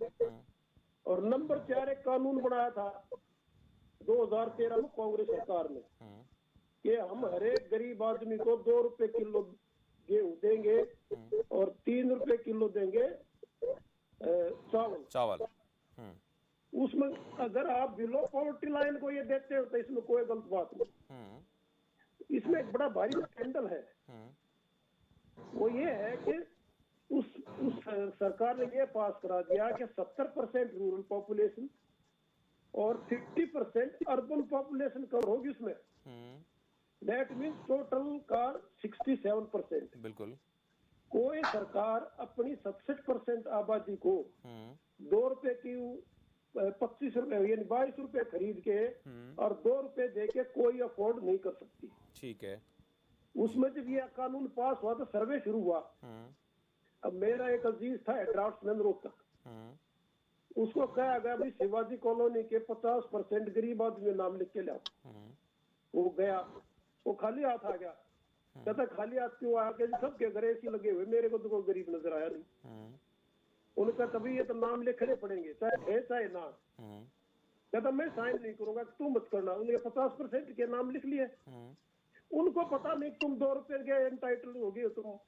और नंबर 4, एक कानून बनाया था 2013 में कांग्रेस सरकार ने कि हम हर एक गरीब आदमी को 2 रुपए किलो गेहूं देंगे और 3 रुपए किलो देंगे चावल। उसमें अगर आप बिलो पॉवर्टी लाइन को ये देते हो तो इसमें कोई गलत बात नहीं। इसमें एक बड़ा भारी स्कैंडल है, वो ये है कि उस सरकार ने ये पास करा दिया कि 70% रूरल पॉपुलेशन और 50% अर्बन पॉपुलेशन कवर होगी उसमें। दैट मीन्स टोटल का 67%। बिल्कुल। कोई सरकार अपनी 67% आबादी को 2 रुपए की 25 रुपए यानी 22 रुपए खरीद के और 2 रुपए दे के कोई अफोर्ड नहीं कर सकती। ठीक है। उसमें जब ये कानून पास हुआ तो सर्वे शुरू हुआ। अब मेरा एक अजीज था ड्राफ्ट्समैन रोहतक, उसको कहा गया भाई शिवाजी कॉलोनी के 50% गरीब आदमी नाम लिख के लाओ। वो गया, वो खाली हाथ आ गया। कहता खाली हाथ क्यों आया? कि सबके घर एसी लगे हुए, मेरे को तो कोई गरीब नजर आया नहीं। उनका तभी ये तो नाम लिखने पड़ेंगे, चाहे है चाहे ना। कहता मैं साइन नहीं करूंगा, तू मत करना। उन्होंने 50% के नाम लिख लिए। उनको पता नहीं तुम 2 रुपए के एंटाइटल हो गए तुम।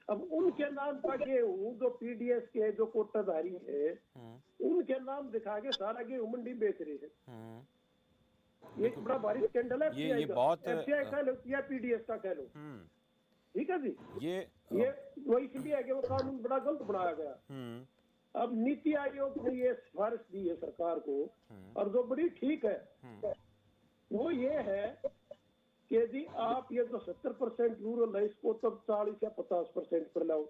अब उनके नाम का गेहूं जो पीडीएस के जो कोटाधारी है, उनके नाम दिखा के सारा गेहूं मंडी बेच रहे हैं। एक बड़ा भारी स्कैंडल है। ये बहुत एफसीआई का लो या पीडीएस का कह लो। ठीक है जी। ये वो इसलिए है कि वो कानून बड़ा गलत बनाया गया। अब नीति आयोग ने ये सिफारिश दी है सरकार को, और जो बड़ी ठीक है वो ये है कि यदि आप ये जो 70% रूरल है इसको तब 40 या 50% पर लाओ,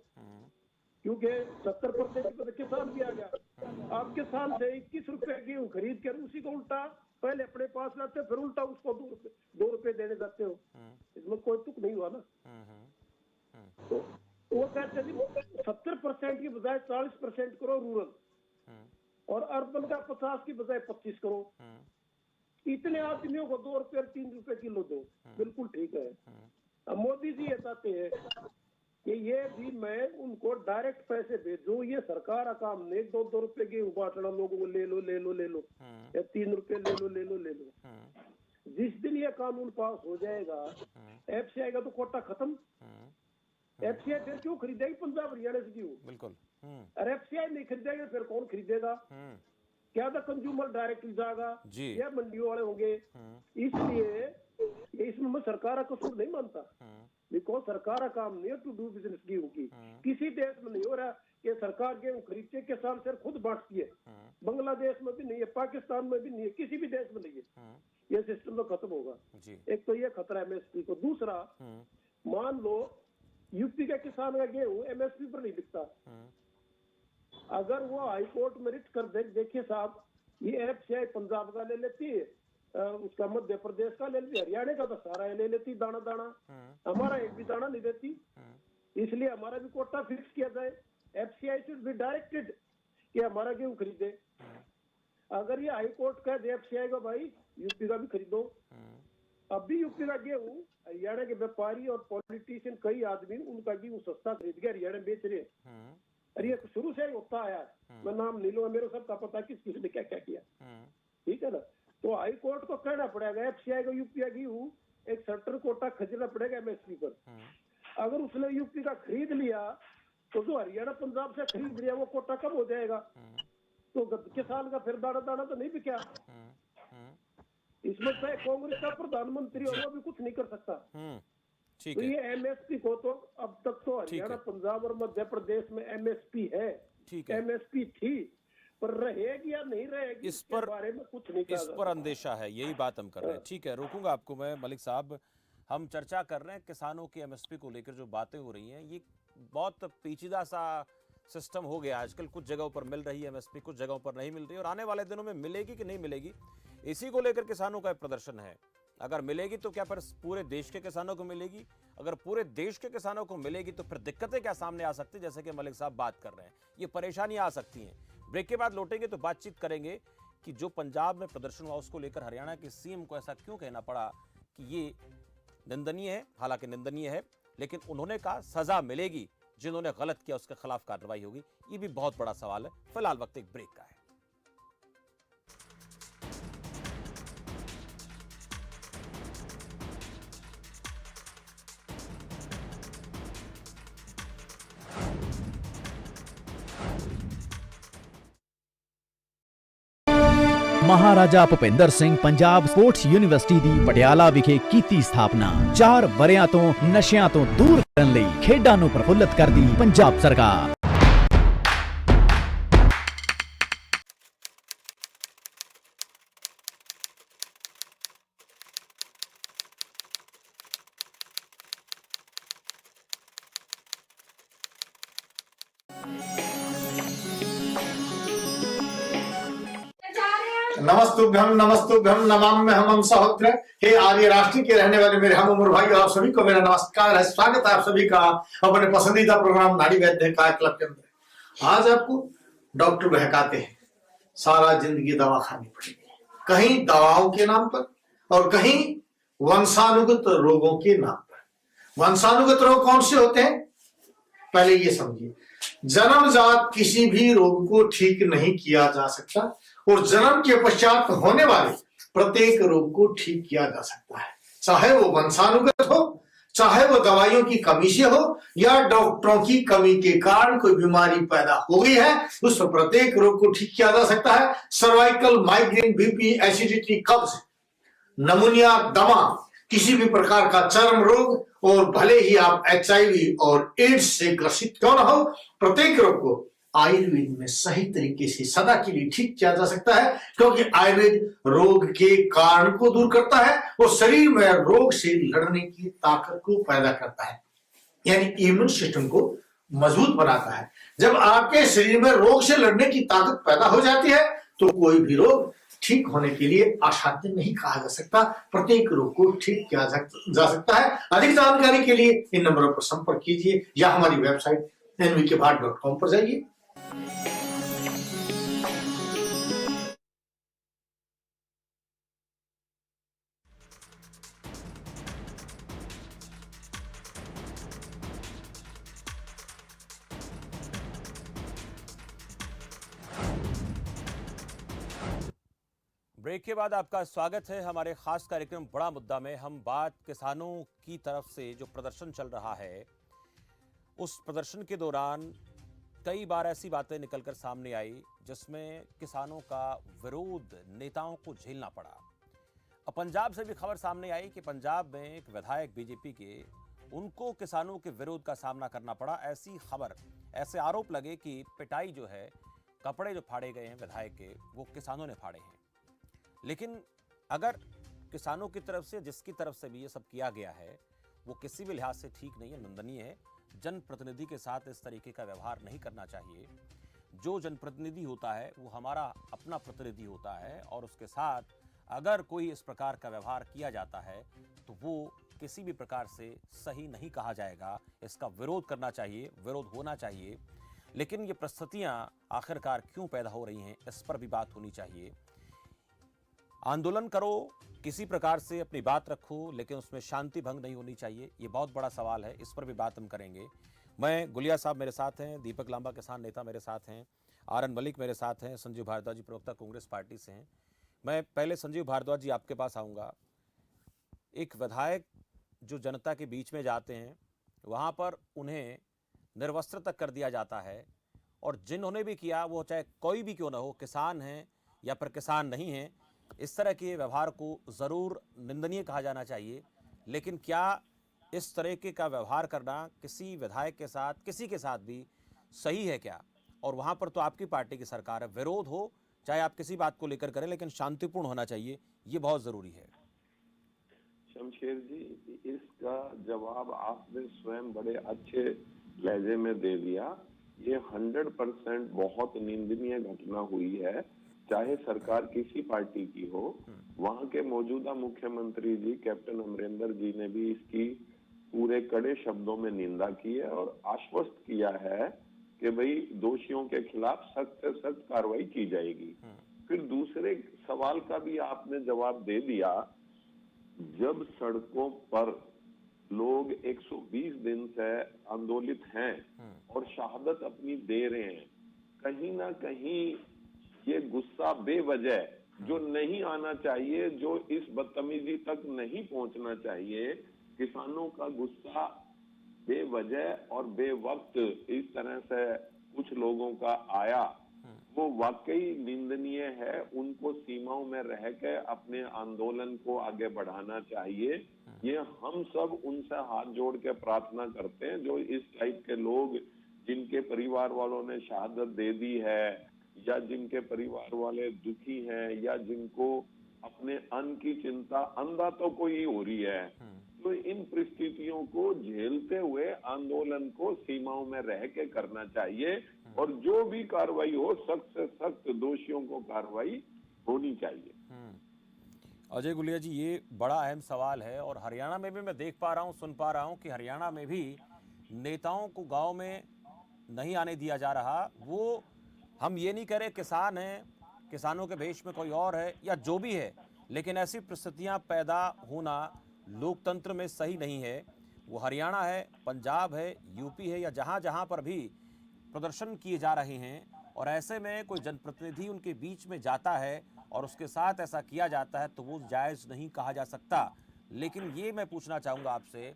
क्योंकि 70% पर किसान भी आ गया। आप किसान से 21 रुपए गेहूं खरीद कर उसी को उल्टा पहले अपने पास लाते, फिर उल्टा उसको 2 रुपए देने जाते हो। इसमें कोई तुक नहीं हुआ ना। तो वो कहते हैं 70% की बजाय 40% करो रूरल, और अर्बन का 50 की बजाय 25 करो। इतने आदमियों को 2 रुपए 3 रुपए किलो दो, बिल्कुल ठीक है। अब मोदी जी ये चाहते हैं कि ये भी मैं उनको डायरेक्ट पैसे भेजूं। ये सरकार का काम नहीं 2-2 रुपए गेहूं बांटना, लोगों को ले लो ले लो ले लो, या 3 रुपए ले लो ले लो ले लो। जिस दिन ये कानून पास हो जाएगा, एफसीआई का तो कोटा खत्म। एफसीआई फिर क्यों खरीदेगी पंजाब हरियाणा से गेहूं? बिल्कुल। अरे एफसीआई नहीं खरीदेगा फिर कौन खरीदेगा? क्या था कंज्यूमर डायरेक्ट जाएगा या मंडियों वाले होंगे? इसलिए इसमें मैं सरकार का कसूर नहीं मानता, बिकॉज सरकार का काम नहीं है टू डू बिजनेस गेहूं की। किसी देश में नहीं हो रहा कि सरकार गेहूं खरीदते किसान से खुद बांटती है। बांग्लादेश में भी नहीं है, पाकिस्तान में भी नहीं है, किसी भी देश में नहीं है। ये सिस्टम तो खत्म होगा। एक तो ये खतरा है एमएसपी को। दूसरा, मान लो यूपी के किसान का गेहूं एमएसपी पर नहीं बिकता, अगर वो हाई कोर्ट में रिट कर दे, देखिए साहब ये एफसीआई पंजाब का ले लेती है, उसका मध्य प्रदेश का ले लेती, हरियाणा का तो सारा ले लेती दाना दाना, हमारा एक भी दाना नहीं देती। इसलिए हमारा भी कोटा फिक्स किया जाए। एफसीआई शुड बी डायरेक्टेड कि हमारा गेहूं खरीदे। अगर ये हाई कोर्ट कह दे एफसीआई को भाई यूपी का भी खरीदो, अब भी यूपी का गेहूं हरियाणा के व्यापारी और पॉलिटिशियन कई आदमी उनका गेहूं सस्ता खरीद के हरियाणा में बेच रहे हैं। अरे ये शुरू से ही होता आया है। मैं नाम नहीं लूंगा, मेरे सबका पता किस किस ने क्या क्या किया। ठीक है ना? तो हाई कोर्ट को कहना पड़ेगा एफसीआई को यूपी का गेहूं एक सर्टेन कोटा खरीदना पड़ेगा एमएसपी पर। अगर उसने यूपी का खरीद लिया तो जो हरियाणा पंजाब से खरीद लिया वो कोटा कम हो जाएगा, तो किसान का फिर दाना दाना तो नहीं बिका। इसमें चाहे कांग्रेस का प्रधानमंत्री हो वो भी कुछ नहीं कर सकता। तो ये एमएसपी को तो अब तक तो हरियाणा पंजाब और मध्य प्रदेश में एमएसपी है। एमएसपी थी, पर रहेगी या नहीं रहेगी इस पर बारे में कुछ नहीं कहा। इस पर अंदेशा है, यही बात हम कर रहे हैं। ठीक है, रोकूंगा आपको मैं। मलिक साहब, हम चर्चा कर रहे हैं किसानों की एमएसपी को लेकर जो बातें हो रही हैं, ये बहुत पेचीदा सा सिस्टम हो गया आजकल। कुछ जगहों पर मिल रही है एमएसपी, कुछ जगहों पर नहीं मिल रही, और आने वाले दिनों में मिलेगी कि नहीं मिलेगी, इसी को लेकर किसानों का प्रदर्शन है। अगर मिलेगी तो क्या फिर पूरे देश के किसानों को मिलेगी? अगर पूरे देश के किसानों को मिलेगी तो फिर दिक्कतें क्या सामने आ सकती है, जैसे कि मलिक साहब बात कर रहे हैं, ये परेशानियां आ सकती हैं। ब्रेक के बाद लौटेंगे तो बातचीत करेंगे कि जो पंजाब में प्रदर्शन हुआ उसको लेकर हरियाणा के सीएम को ऐसा क्यों कहना पड़ा कि ये निंदनीय है। हालांकि निंदनीय है, लेकिन उन्होंने कहा सजा मिलेगी, जिन्होंने गलत किया उसके खिलाफ कार्रवाई होगी। ये भी बहुत बड़ा सवाल है। फिलहाल वक्त एक ब्रेक का है। ਮਹਾਰਾਜਾ ਭੁਪਿੰਦਰ ਸਿੰਘ ਪੰਜਾਬ ਸਪੋਰਟਸ ਯੂਨੀਵਰਸਿਟੀ ਦੀ ਪਟਿਆਲਾ ਵਿਖੇ ਕੀਤੀ ਸਥਾਪਨਾ 4 ਵਰ੍ਹਿਆਂ ਤੋਂ ਨਸ਼ਿਆਂ ਤੋਂ ਦੂਰ ਕਰਨ ਲਈ ਖੇਡਾਂ ਨੂੰ ਪ੍ਰਫੁੱਲਤ ਕਰਦੀ ਪੰਜਾਬ ਸਰਕਾਰ। नमस्तुभ्यम नमाम्यहं सहोत्र। हे आर्य राष्ट्र के रहने वाले मेरे हम उम्र भाई, आप सभी को मेरा नमस्कार है। स्वागत है आप सभी का अपने पसंदीदा प्रोग्राम नाड़ी वैद्य काय क्लब के अंदर। आज आपको डॉक्टर बहकाते हैं, सारा जिंदगी दवा खानी पड़ेगी, कहीं दवाओं के नाम पर और कहीं वंशानुगत रोगों के नाम पर। वंशानुगत रोग कौन से होते हैं, पहले ये समझिए। जन्मजात किसी भी रोग को ठीक नहीं किया जा सकता और जन्म के पश्चात होने वाले प्रत्येक रोग को ठीक किया जा सकता है, चाहे वो वंशानुगत हो, चाहे वो दवाइयों की कमी से हो या डॉक्टरों की कमी के कारण कोई बीमारी पैदा हो गई है, उस प्रत्येक रोग को ठीक किया जा सकता है। सर्वाइकल, माइग्रेन, बीपी, एसिडिटी, कब्ज, नमूनिया, दमा, किसी भी प्रकार का चर्म रोग, और भले ही आप HIV और एड्स से ग्रसित क्यों न हो, प्रत्येक रोग को आयुर्वेद में सही तरीके से सदा के लिए ठीक किया जा सकता है, क्योंकि आयुर्वेद रोग के कारण को दूर करता है और शरीर में रोग से लड़ने की ताकत को पैदा करता है, यानी इम्यून सिस्टम को मजबूत बनाता है। जब आपके शरीर में रोग से लड़ने की ताकत पैदा हो जाती है तो कोई भी रोग ठीक होने के लिए असाध्य नहीं कहा जा सकता। प्रत्येक रोग को ठीक किया जा सकता है। अधिक जानकारी के लिए इन नंबरों पर संपर्क कीजिए या हमारी वेबसाइट nvkbhat.com पर जाइए। ब्रेक के बाद आपका स्वागत है हमारे खास कार्यक्रम बड़ा मुद्दा में। हम बात किसानों की तरफ से जो प्रदर्शन चल रहा है, उस प्रदर्शन के दौरान कई बार ऐसी बातें निकलकर सामने आई जिसमें किसानों का विरोध नेताओं को झेलना पड़ा। अब पंजाब से भी खबर सामने आई कि पंजाब में एक विधायक बीजेपी के, उनको किसानों के विरोध का सामना करना पड़ा। ऐसी खबर, ऐसे आरोप लगे कि पिटाई जो है, कपड़े जो फाड़े गए हैं विधायक के, वो किसानों ने फाड़े हैं। लेकिन अगर किसानों की तरफ से, जिसकी तरफ से भी ये सब किया गया है, वो किसी भी लिहाज से ठीक नहीं है, निंदनीय है। जनप्रतिनिधि के साथ इस तरीके का व्यवहार नहीं करना चाहिए। जो जनप्रतिनिधि होता है वो हमारा अपना प्रतिनिधि होता है, और उसके साथ अगर कोई इस प्रकार का व्यवहार किया जाता है तो वो किसी भी प्रकार से सही नहीं कहा जाएगा। इसका विरोध करना चाहिए, विरोध होना चाहिए। लेकिन ये परिस्थितियाँ आखिरकार क्यों पैदा हो रही हैं, इस पर भी बात होनी चाहिए। आंदोलन करो, किसी प्रकार से अपनी बात रखो, लेकिन उसमें शांति भंग नहीं होनी चाहिए। ये बहुत बड़ा सवाल है, इस पर भी बात हम करेंगे। मैं गुलिया साहब मेरे साथ हैं, दीपक लांबा किसान नेता मेरे साथ हैं, आरएन मलिक मेरे साथ हैं, संजीव भारद्वाज जी प्रवक्ता कांग्रेस पार्टी से हैं। मैं पहले संजीव भारद्वाज जी आपके पास आऊँगा। एक विधायक जो जनता के बीच में जाते हैं, वहाँ पर उन्हें निर्वस्त्र तक कर दिया जाता है, और जिन्होंने भी किया वो चाहे कोई भी क्यों ना हो, किसान हैं या फिर किसान नहीं हैं, इस तरह के व्यवहार को ज़रूर निंदनीय कहा जाना चाहिए। लेकिन क्या इस तरीके का व्यवहार करना किसी विधायक के साथ, किसी के साथ भी सही है क्या? और वहाँ पर तो आपकी पार्टी की सरकार है, विरोध हो चाहे आप किसी बात को लेकर करें, लेकिन शांतिपूर्ण होना चाहिए, ये बहुत ज़रूरी है। शमशेर जी, इसका जवाब आपने स्वयं बड़े अच्छे लहजे में दे दिया। ये 100% बहुत निंदनीय घटना हुई है, चाहे सरकार किसी पार्टी की हो। वहां के मौजूदा मुख्यमंत्री जी कैप्टन अमरिंदर जी ने भी इसकी पूरे कड़े शब्दों में निंदा की है और आश्वस्त किया है कि भाई दोषियों के खिलाफ सख्त से सख्त कार्रवाई की जाएगी। फिर दूसरे सवाल का भी आपने जवाब दे दिया। जब सड़कों पर लोग 120 दिन से आंदोलित हैं और शहादत अपनी दे रहे हैं, कहीं ना कहीं ये गुस्सा बेवजह जो नहीं आना चाहिए, जो इस बदतमीजी तक नहीं पहुंचना चाहिए, किसानों का गुस्सा बेवजह और बेवक्त इस तरह से कुछ लोगों का आया, वो वाकई निंदनीय है। उनको सीमाओं में रह के अपने आंदोलन को आगे बढ़ाना चाहिए। ये हम सब उनसे हाथ जोड़ के प्रार्थना करते हैं, जो इस टाइप के लोग, जिनके परिवार वालों ने शहादत दे दी है या जिनके परिवार वाले दुखी हैं या जिनको अपने अन्न की चिंता, अंधा तो कोई हो रही है, तो इन परिस्थितियों को झेलते हुए आंदोलन को सीमाओं में रह के करना चाहिए और जो भी कार्रवाई हो सख्त से सख्त दोषियों को कार्रवाई होनी चाहिए। अजय गुलिया जी, ये बड़ा अहम सवाल है और हरियाणा में भी मैं देख पा रहा हूँ, सुन पा रहा हूँ कि हरियाणा में भी नेताओं को गांव में नहीं आने दिया जा रहा। वो, हम ये नहीं कह रहे किसान हैं, किसानों के भेष में कोई और है या जो भी है, लेकिन ऐसी परिस्थितियां पैदा होना लोकतंत्र में सही नहीं है। वो हरियाणा है, पंजाब है, यूपी है या जहां जहां पर भी प्रदर्शन किए जा रहे हैं और ऐसे में कोई जनप्रतिनिधि उनके बीच में जाता है और उसके साथ ऐसा किया जाता है तो वो जायज़ नहीं कहा जा सकता। लेकिन ये मैं पूछना चाहूँगा आपसे,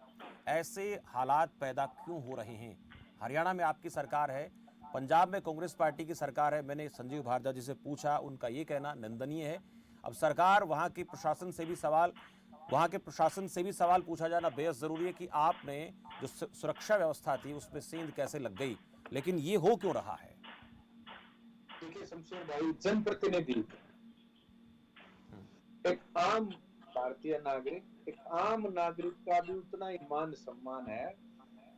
ऐसे हालात पैदा क्यों हो रहे हैं? हरियाणा में आपकी सरकार है, पंजाब में कांग्रेस पार्टी की सरकार है। मैंने संजीव भारद्वाज जी से पूछा, उनका ये कहना निंदनीय है। अब सरकार, वहाँ के प्रशासन से भी सवाल पूछा जाना बेहद ज़रूरी है कि आपने जो सुरक्षा व्यवस्था थी उसमें सेंध कैसे लग गई, लेकिन ये हो क्यों रहा है? देखिए शमशेर भाई, जनप्रतिनिधि एक आम भारतीय नागरिक, एक आम नागरिक का भी उतना ही मान सम्मान है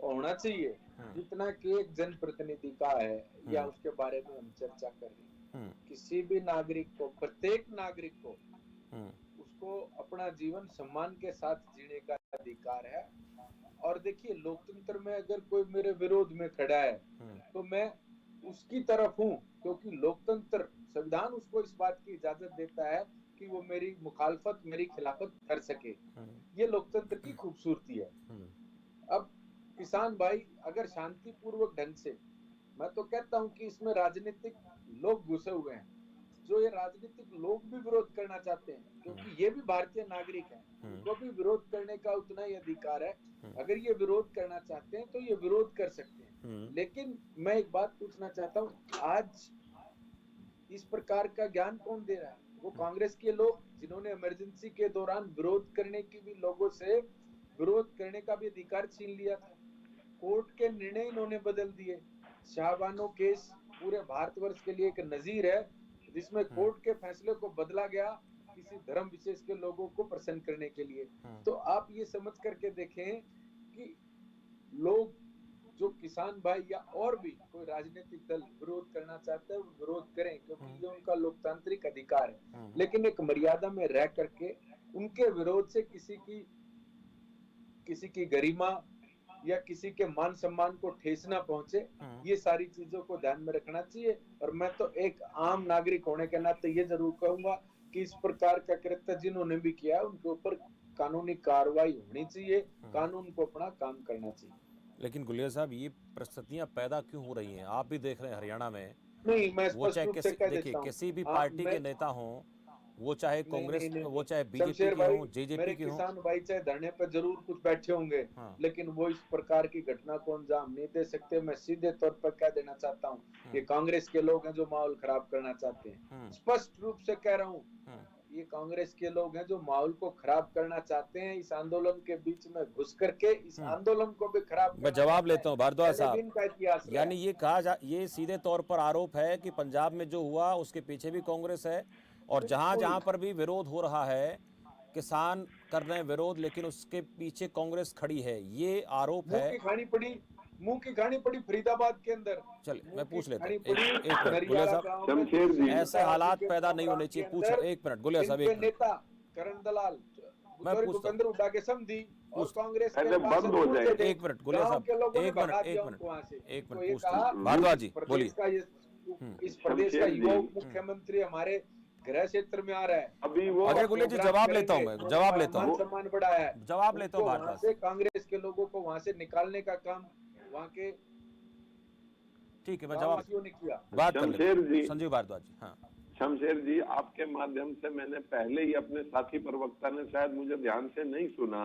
होना चाहिए जितना कि एक जनप्रतिनिधि का है या उसके बारे में हम चर्चा कर रहे हैं। किसी भी नागरिक को, प्रत्येक नागरिक को उसको अपना जीवन सम्मान के साथ जीने का अधिकार है। और देखिए, लोकतंत्र में अगर कोई मेरे विरोध में खड़ा है तो मैं उसकी तरफ हूँ, क्योंकि लोकतंत्र, संविधान उसको इस बात की इजाजत देता है कि वो मेरी मुखालफत, मेरी खिलाफत कर सके। ये लोकतंत्र की खूबसूरती है। अब किसान भाई अगर शांतिपूर्वक ढंग से, मैं तो कहता हूं कि इसमें राजनीतिक लोग घुसे हुए हैं, जो ये राजनीतिक लोग भी विरोध करना चाहते हैं, क्योंकि ये भी भारतीय नागरिक हैं, उनको भी विरोध करने का उतना ही अधिकार है। अगर ये विरोध करना चाहते हैं तो ये विरोध कर सकते हैं। लेकिन मैं एक बात पूछना चाहता हूँ, आज इस प्रकार का ज्ञान कौन दे रहा है? वो कांग्रेस के लोग जिन्होंने इमरजेंसी के दौरान विरोध करने की भी, लोगों से विरोध करने का भी अधिकार छीन लिया था। कोर्ट के निर्णय इन्होंने बदल दिए। शाहबानो केस पूरे भारतवर्ष के लिए एक नजीर है, जिसमें कोर्ट के फैसले को बदला गया किसी धर्म विशेष के लोगों को प्रसन्न करने के लिए। तो आप ये समझ करके देखें कि लोग, जो किसान भाई या और भी कोई राजनीतिक दल विरोध करना चाहते हैं, वो विरोध करें, क्योंकि ये उनका लोकतांत्रिक अधिकार है। लेकिन एक मर्यादा में रह करके उनके विरोध से किसी की गरिमा या किसी के मान सम्मान को ठेस ना पहुंचे, ये सारी चीजों को ध्यान में रखना चाहिए। और मैं तो एक आम नागरिक होने के नाते ये जरूर कहूंगा कि इस प्रकार का कृत्य जिन्होंने भी किया उनके ऊपर कानूनी कार्रवाई होनी चाहिए, कानून को अपना काम करना चाहिए। लेकिन गुलिया साहब, ये परिस्थितियां पैदा क्यों हो रही हैं? आप भी देख रहे हैं हरियाणा में। नहीं, मैं वो चाहे किसी भी पार्टी के नेता हों, वो चाहे कांग्रेस, वो चाहे बीजेपी के हों, जेजेपी के हों, किसान भाई चाहे धरने पर जरूर कुछ बैठे होंगे, लेकिन वो इस प्रकार की घटना को अंजाम नहीं दे सकते। मैं सीधे तौर पर कह देना चाहता हूँ, ये कांग्रेस के लोग हैं जो माहौल खराब करना चाहते हैं। स्पष्ट रूप से कह रहा हूँ, ये कांग्रेस के लोग हैं जो माहौल को खराब करना चाहते हैं। इस आंदोलन के बीच में घुस करके इस आंदोलन को भी खराब। मैं जवाब लेता हूं भारद्वाज साहब। यानी ये सीधे तौर पर आरोप है कि पंजाब में जो हुआ उसके पीछे भी कांग्रेस है, और जहां पर भी विरोध हो रहा है, किसान कर रहे हैं विरोध, लेकिन उसके पीछे कांग्रेस खड़ी है, ये आरोप है। मुंह की खानी पड़ी फरीदाबाद के अंदर। चलिए मैं पूछ लेता हूँ, एक मिनट गुलिया साहब, ऐसे हालात पैदा नहीं होने चाहिए। पूछ, एक मिनट गुलिया साहब, एक नेता करण दलाल, मैं पूछता हूँ, उठा के समझी और कांग्रेस बंद हो जाए। एक मिनट गुलिया साहब, एक मिनट भारद्वाज जी बोलिए। इस प्रदेश का युवा मुख्यमंत्री हमारे गृह क्षेत्र में आ रहा है। अभी वो अजय गुलिया जी जवाब लेता हूँ, मैं जवाब लेता हूँ, सम्मान बढ़ा है, जवाब लेता हूँ भारद्वाज से। कांग्रेस के लोगों को वहां से निकालने का काम वहां के, ठीक है, मैं जवाब किया। बात कर जी, संजीव भारद्वाज जी। हाँ शमशेर जी, आपके माध्यम से मैंने पहले ही, अपने साथी प्रवक्ता ने शायद मुझे ध्यान से नहीं सुना,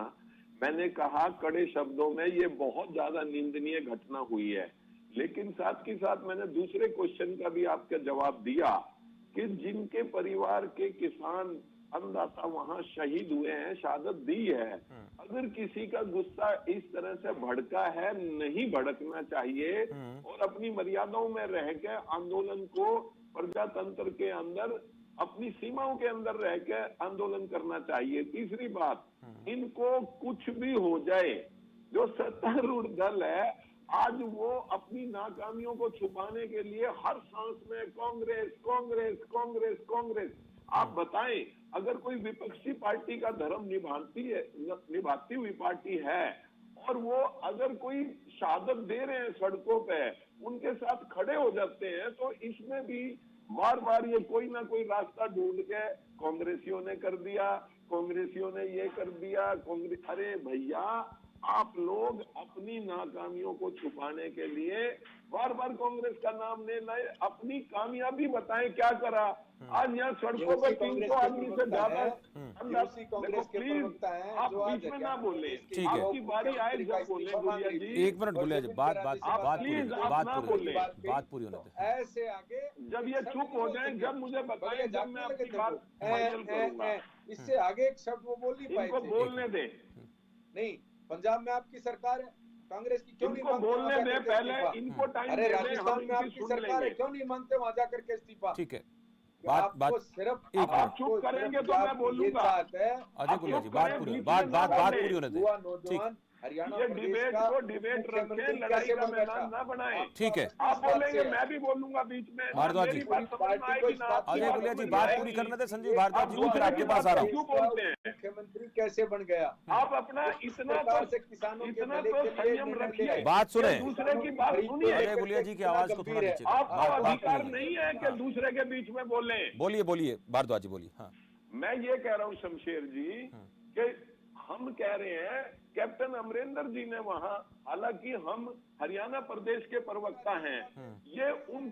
मैंने कहा कड़े शब्दों में ये बहुत ज्यादा निंदनीय घटना हुई है। लेकिन साथ के साथ मैंने दूसरे क्वेश्चन का भी आपका जवाब दिया कि जिनके परिवार के किसान अन्नदाता वहां शहीद हुए हैं, शहादत दी है, अगर किसी का गुस्सा इस तरह से भड़का है, नहीं भड़कना चाहिए और अपनी मर्यादाओं में रह के आंदोलन को प्रजातंत्र के अंदर, अपनी सीमाओं के अंदर रह के आंदोलन करना चाहिए। तीसरी बात, इनको कुछ भी हो जाए, जो सत्तारूढ़ दल है आज वो अपनी नाकामियों को छुपाने के लिए हर सांस में कांग्रेस कांग्रेस कांग्रेस कांग्रेस। आप बताएं, अगर कोई विपक्षी पार्टी का धर्म निभाती हुई पार्टी है और वो अगर कोई शहादत दे रहे हैं सड़कों पे, उनके साथ खड़े हो जाते हैं, तो इसमें भी बार बार ये कोई ना कोई रास्ता ढूंढ के कांग्रेसियों ने कर दिया, कांग्रेसियों ने ये कर दिया, अरे भैया, आप लोग अपनी नाकामियों को छुपाने के लिए बार बार कांग्रेस का नाम ले लाए, अपनी कामयाबी बताएं क्या करा। आज यहाँ सड़कों पर 300 आदमी से ज्यादा प्लीज आप बीच में ना बोले, आपकी बारी आए जब बोले गुड़िया जी। 1 मिनट गुड़िया जी, बात पूरी होने दें। ऐसे आगे जब ये चुप हो जाए, जब मुझे बताएं, जब मैं अपनी बात फाइनल करूंगा। इससे आगे एक शब्द वो बोल नहीं पाए, इनको बोलने दे। नहीं, पंजाब में आपकी सरकार है, कांग्रेस की क्यों नहीं मानते? बोलने दे पहले, इनको टाइम। अरे राजस्थान में आपकी सरकार है, क्यों नहीं मानते वहां जाकर के इस्तीफा? ठीक है, बात सिर्फ आप चुप करेंगे तो मैं बोलूंगा। अजय गुड़िया जी, बात पूरी होने दें। ठीक, हरियाणा ये डिबेट को डिबेट रखें, लड़ाई का मैदान ना बनाएं। ठीक है, आप बोलेंगे, मैं भी बोलूंगा बीच में। भारद्वाज जी, अजय गुड़िया जी बात पूरी करने दें। संजीव भारद्वाज जी, फिर आपके पास आ रहा हूँ। क्यों बोलते हैं? मुख्यमंत्री कैसे बन गया? आप अपना इतना तो संयम रखिए, बात सुने, दूसरे की बात सुनिए। अजय गुड़िया जी की आवाज को थोड़ा नीचे, आपको अधिकार नहीं है कि दूसरे के बीच में बोले। बोलिए भारद्वाज जी, बोलिए। हाँ, मैं ये कह रहा हूँ शमशेर जी कि हम कह रहे हैं, कैप्टन अमरिंदर जी ने वहां, हालांकि हम हरियाणा प्रदेश के प्रवक्ता हैं, ये उन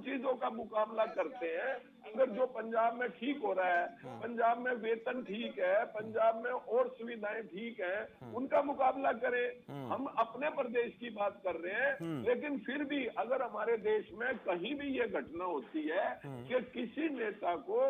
चीजों का मुकाबला करते हैं। अगर जो पंजाब में ठीक हो रहा है, पंजाब में वेतन ठीक है, पंजाब में और सुविधाएं ठीक है, उनका मुकाबला करें। हम अपने प्रदेश की बात कर रहे हैं, लेकिन फिर भी अगर हमारे देश में कहीं भी ये घटना होती है कि किसी नेता को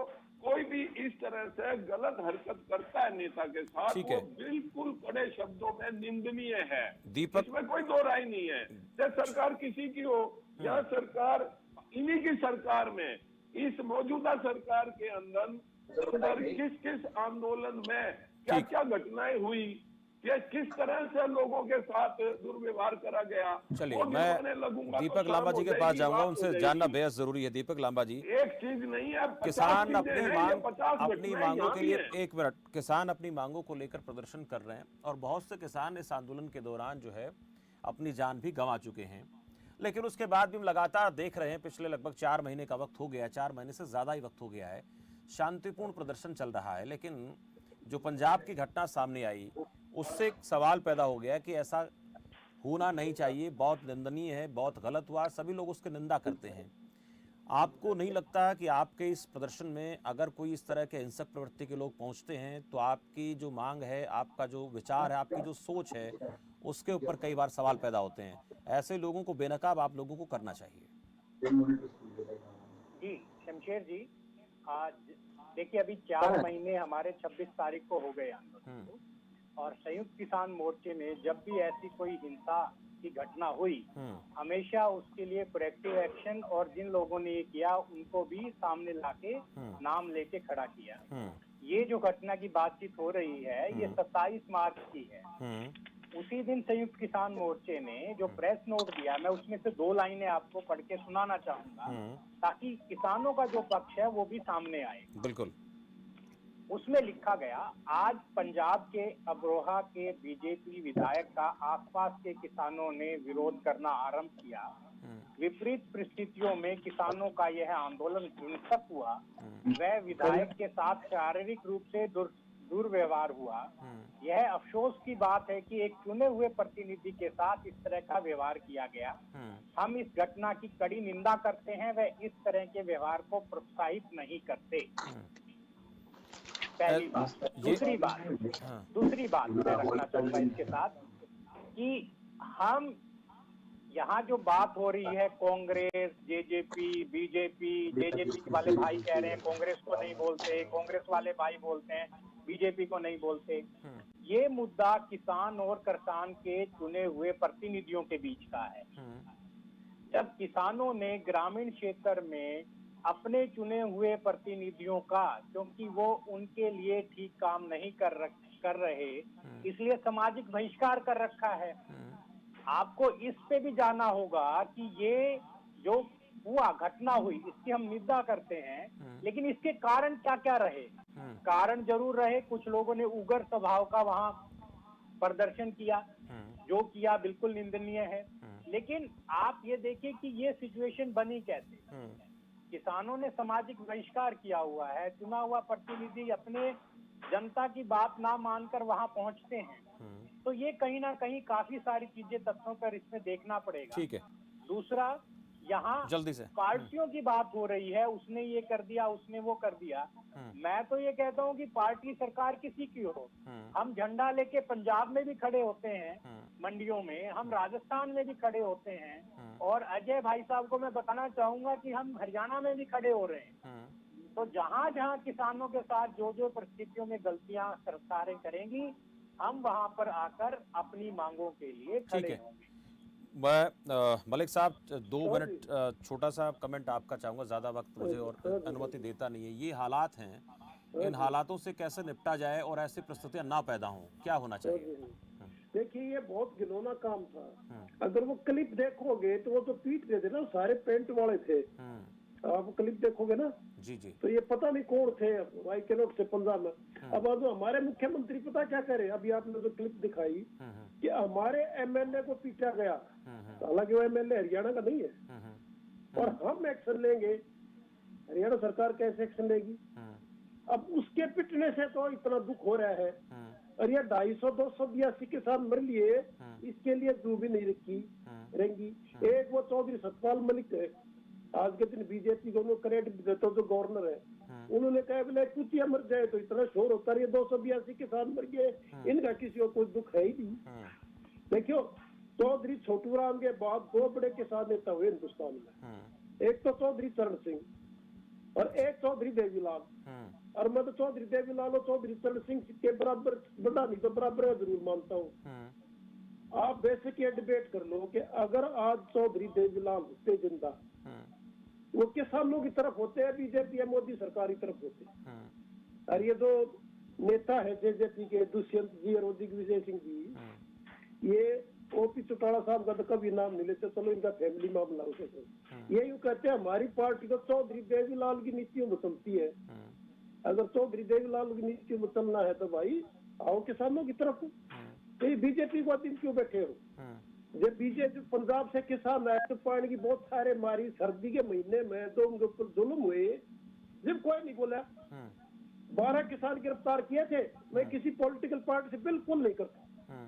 कोई भी इस तरह से गलत हरकत करता है नेता के साथ, वो बिल्कुल कड़े शब्दों में निंदनीय है। दीपक, इसमें कोई दो राय नहीं है। चाहे सरकार किसी की हो, या सरकार इन्हीं की सरकार में, इस मौजूदा सरकार के अंदर किस आंदोलन में क्या क्या घटनाएं हुई, ये किस तरह से लोगों के साथ दुर्व्यवहार करा गया। चलिए, मैं दीपक लांबा जी के पास जाऊंगा, उनसे जानना बेहद जरूरी है। दीपक लांबा जी, एक चीज नहीं है, किसान अपनी मांगों के लिए, 1 मिनट, किसान अपनी मांगों को लेकर प्रदर्शन कर रहे हैं और बहुत से किसान इस आंदोलन के दौरान जो है अपनी जान भी गंवा चुके हैं, लेकिन उसके बाद भी हम लगातार देख रहे हैं, पिछले लगभग 4 महीने का वक्त हो गया, 4 महीने से ज्यादा ही वक्त हो गया है, शांतिपूर्ण प्रदर्शन चल रहा है। लेकिन जो पंजाब की घटना सामने आई, उससे एक सवाल पैदा हो गया कि ऐसा होना नहीं चाहिए, बहुत निंदनीय है, बहुत गलत हुआ, सभी लोग उसकी निंदा करते हैं। आपको नहीं लगता कि आपके इस प्रदर्शन में अगर कोई इस तरह के हिंसक प्रवृत्ति के लोग पहुंचते हैं, तो आपकी जो मांग है, आपका जो विचार है, आपकी जो सोच है, उसके ऊपर कई बार सवाल पैदा होते हैं? ऐसे लोगों को बेनकाब आप लोगों को करना चाहिए। जी शमशेर जी, आज देखिए, अभी 4 महीने हमारे 26 तारीख को हो गए आंदोलन को, और संयुक्त किसान मोर्चे में जब भी ऐसी कोई हिंसा की घटना हुई, हमेशा उसके लिए प्रोएक्टिव एक्शन, और जिन लोगों ने ये किया उनको भी सामने लाके नाम लेके खड़ा किया। ये जो घटना की बातचीत हो रही है, ये 27 मार्च की है। उसी दिन संयुक्त किसान मोर्चे ने जो प्रेस नोट दिया, मैं उसमें से 2 लाइनें आपको पढ़ के सुनाना चाहूंगा, ताकि किसानों का जो पक्ष है वो भी सामने आए। बिल्कुल। उसमें लिखा गया, आज पंजाब के अमरोहा के बीजेपी विधायक का आसपास के किसानों ने विरोध करना आरंभ किया। विपरीत परिस्थितियों में किसानों का यह आंदोलन हिंसक हुआ। वह विधायक के साथ शारीरिक रूप से दुर्व्यवहार हुआ। यह अफसोस की बात है कि एक चुने हुए प्रतिनिधि के साथ इस तरह का व्यवहार किया गया। हम इस घटना की कड़ी निंदा करते हैं, वह इस तरह के व्यवहार को प्रोत्साहित नहीं करते। पहली बात। दूसरी बात मैं रखना चाहूंगा इसके साथ, कि हम यहाँ जो बात हो रही है, कांग्रेस, जेजेपी, बीजेपी, जेजेपी वाले भाई कह रहे हैं कांग्रेस को नहीं बोलते, कांग्रेस वाले भाई बोलते हैं बीजेपी को नहीं बोलते। ये मुद्दा किसान और किसान के चुने हुए प्रतिनिधियों के बीच का है। जब किसानों ने ग्रामीण क्षेत्र में अपने चुने हुए प्रतिनिधियों का, क्योंकि वो उनके लिए ठीक काम नहीं कर रहे, इसलिए सामाजिक बहिष्कार कर रखा है। आपको इस पे भी जाना होगा कि ये जो हुआ, घटना हुई, इसकी हम निंदा करते हैं, लेकिन इसके कारण क्या क्या रहे? कारण जरूर रहे, कुछ लोगों ने उग्र स्वभाव का वहां प्रदर्शन किया, जो किया बिल्कुल निंदनीय है। लेकिन आप ये देखिए कि ये सिचुएशन बनी कैसे? किसानों ने सामाजिक बहिष्कार किया हुआ है, चुना हुआ प्रतिनिधि अपने जनता की बात ना मानकर वहां पहुंचते हैं, तो ये कहीं ना कहीं काफी सारी चीजें, तथ्यों पर इसमें देखना पड़ेगा। ठीक है। दूसरा, यहाँ जल्दी से पार्टियों की बात हो रही है, उसने ये कर दिया, उसने वो कर दिया। मैं तो ये कहता हूँ कि पार्टी सरकार किसी की हो, हम झंडा लेके पंजाब में भी खड़े होते हैं, मंडियों में, हम राजस्थान में भी खड़े होते हैं, और अजय भाई साहब को मैं बताना चाहूंगा कि हम हरियाणा में भी खड़े हो रहे हैं। तो जहाँ जहाँ किसानों के साथ जो जो परिस्थितियों में गलतियां सरकारें करेंगी, हम वहां पर आकर अपनी मांगों के लिए खड़े होंगे। मैं मलिक साहब 2 मिनट छोटा सा कमेंट आपका चाहूंगा, ज्यादा वक्त मुझे और अनुमति देता नहीं है। ये हालात हैं, इन हालातों से कैसे निपटा जाए और ऐसी परिस्थितियां ना पैदा हों, क्या होना चाहिए? देखिए, ये बहुत घिनौना काम था। अगर वो क्लिप देखोगे तो वो तो पीट रहे थे ना, सारे पेंट वाले थे। आप क्लिप देखोगे ना, जी जी, तो ये पता नहीं कौन थे वाई के नोट से पंजाब में। अब जो हमारे मुख्यमंत्री पता क्या करे, अभी आपने जो क्लिप दिखाई कि हमारे एमएलए को पीटा गया, हालांकि वो एमएलए हरियाणा का नहीं है, और हम एक्शन लेंगे, हरियाणा सरकार कैसे एक्शन लेगी? अब उसके पिटने से तो इतना दुख हो रहा है, और ये 282 किसान मर लिए, इसके लिए जो भी नहीं रहेंगी। एक वो चौधरी सतपाल मलिक है, आज के दिन बीजेपी को क्रेडिट देते जो गवर्नर है, उन्होंने कहा बोले कुतिया मर जाए तो इतना शोर होता है, 282 किसान मर गए, इनका किसी को कोई दुख है ही नहीं। देखियो, चौधरी छोटू राम के बाद 2 बड़े किसान नेता हुए हिंदुस्तान में, एक तो चौधरी चरण सिंह और एक चौधरी देवीलाल। और मैं तो चौधरी देवीलाल और चौधरी चरण सिंह के बराबर, बड़ा नहीं तो बराबर जरूर मानता हूँ। आप बेसिक ये डिबेट कर लो कि अगर आज चौधरी देवीलाल होते जिंदा, वो किसानों की तरफ होते हैं, बीजेपी या मोदी सरकार की तरफ होते हैं। और ये जो नेता है जेजेपी के, दुष्यंत जी और दिग्विजय सिंह जी, ये ओपी चौटाला साहब का तो कभी नाम नहीं लेते, चलो इनका फैमिली मामला हो सकता। ये यूँ कहते हैं हमारी पार्टी को चौधरी देवीलाल की नीतियों में चलती है। अगर चौधरी देवीलाल की नीतियों में चलना है तो भाई आओ किसानों की तरफ। तो ये बीजेपी को दिन क्यों बैठे हो? जब बीजेपी पंजाब से किसान आए तो पानी की बहुत सारे मारी, सर्दी के महीने में तो उनके ऊपर जुल्म हुए, जब कोई नहीं बोला। 12 किसान गिरफ्तार किए थे, मैं किसी पॉलिटिकल पार्टी से बिल्कुल नहीं करता।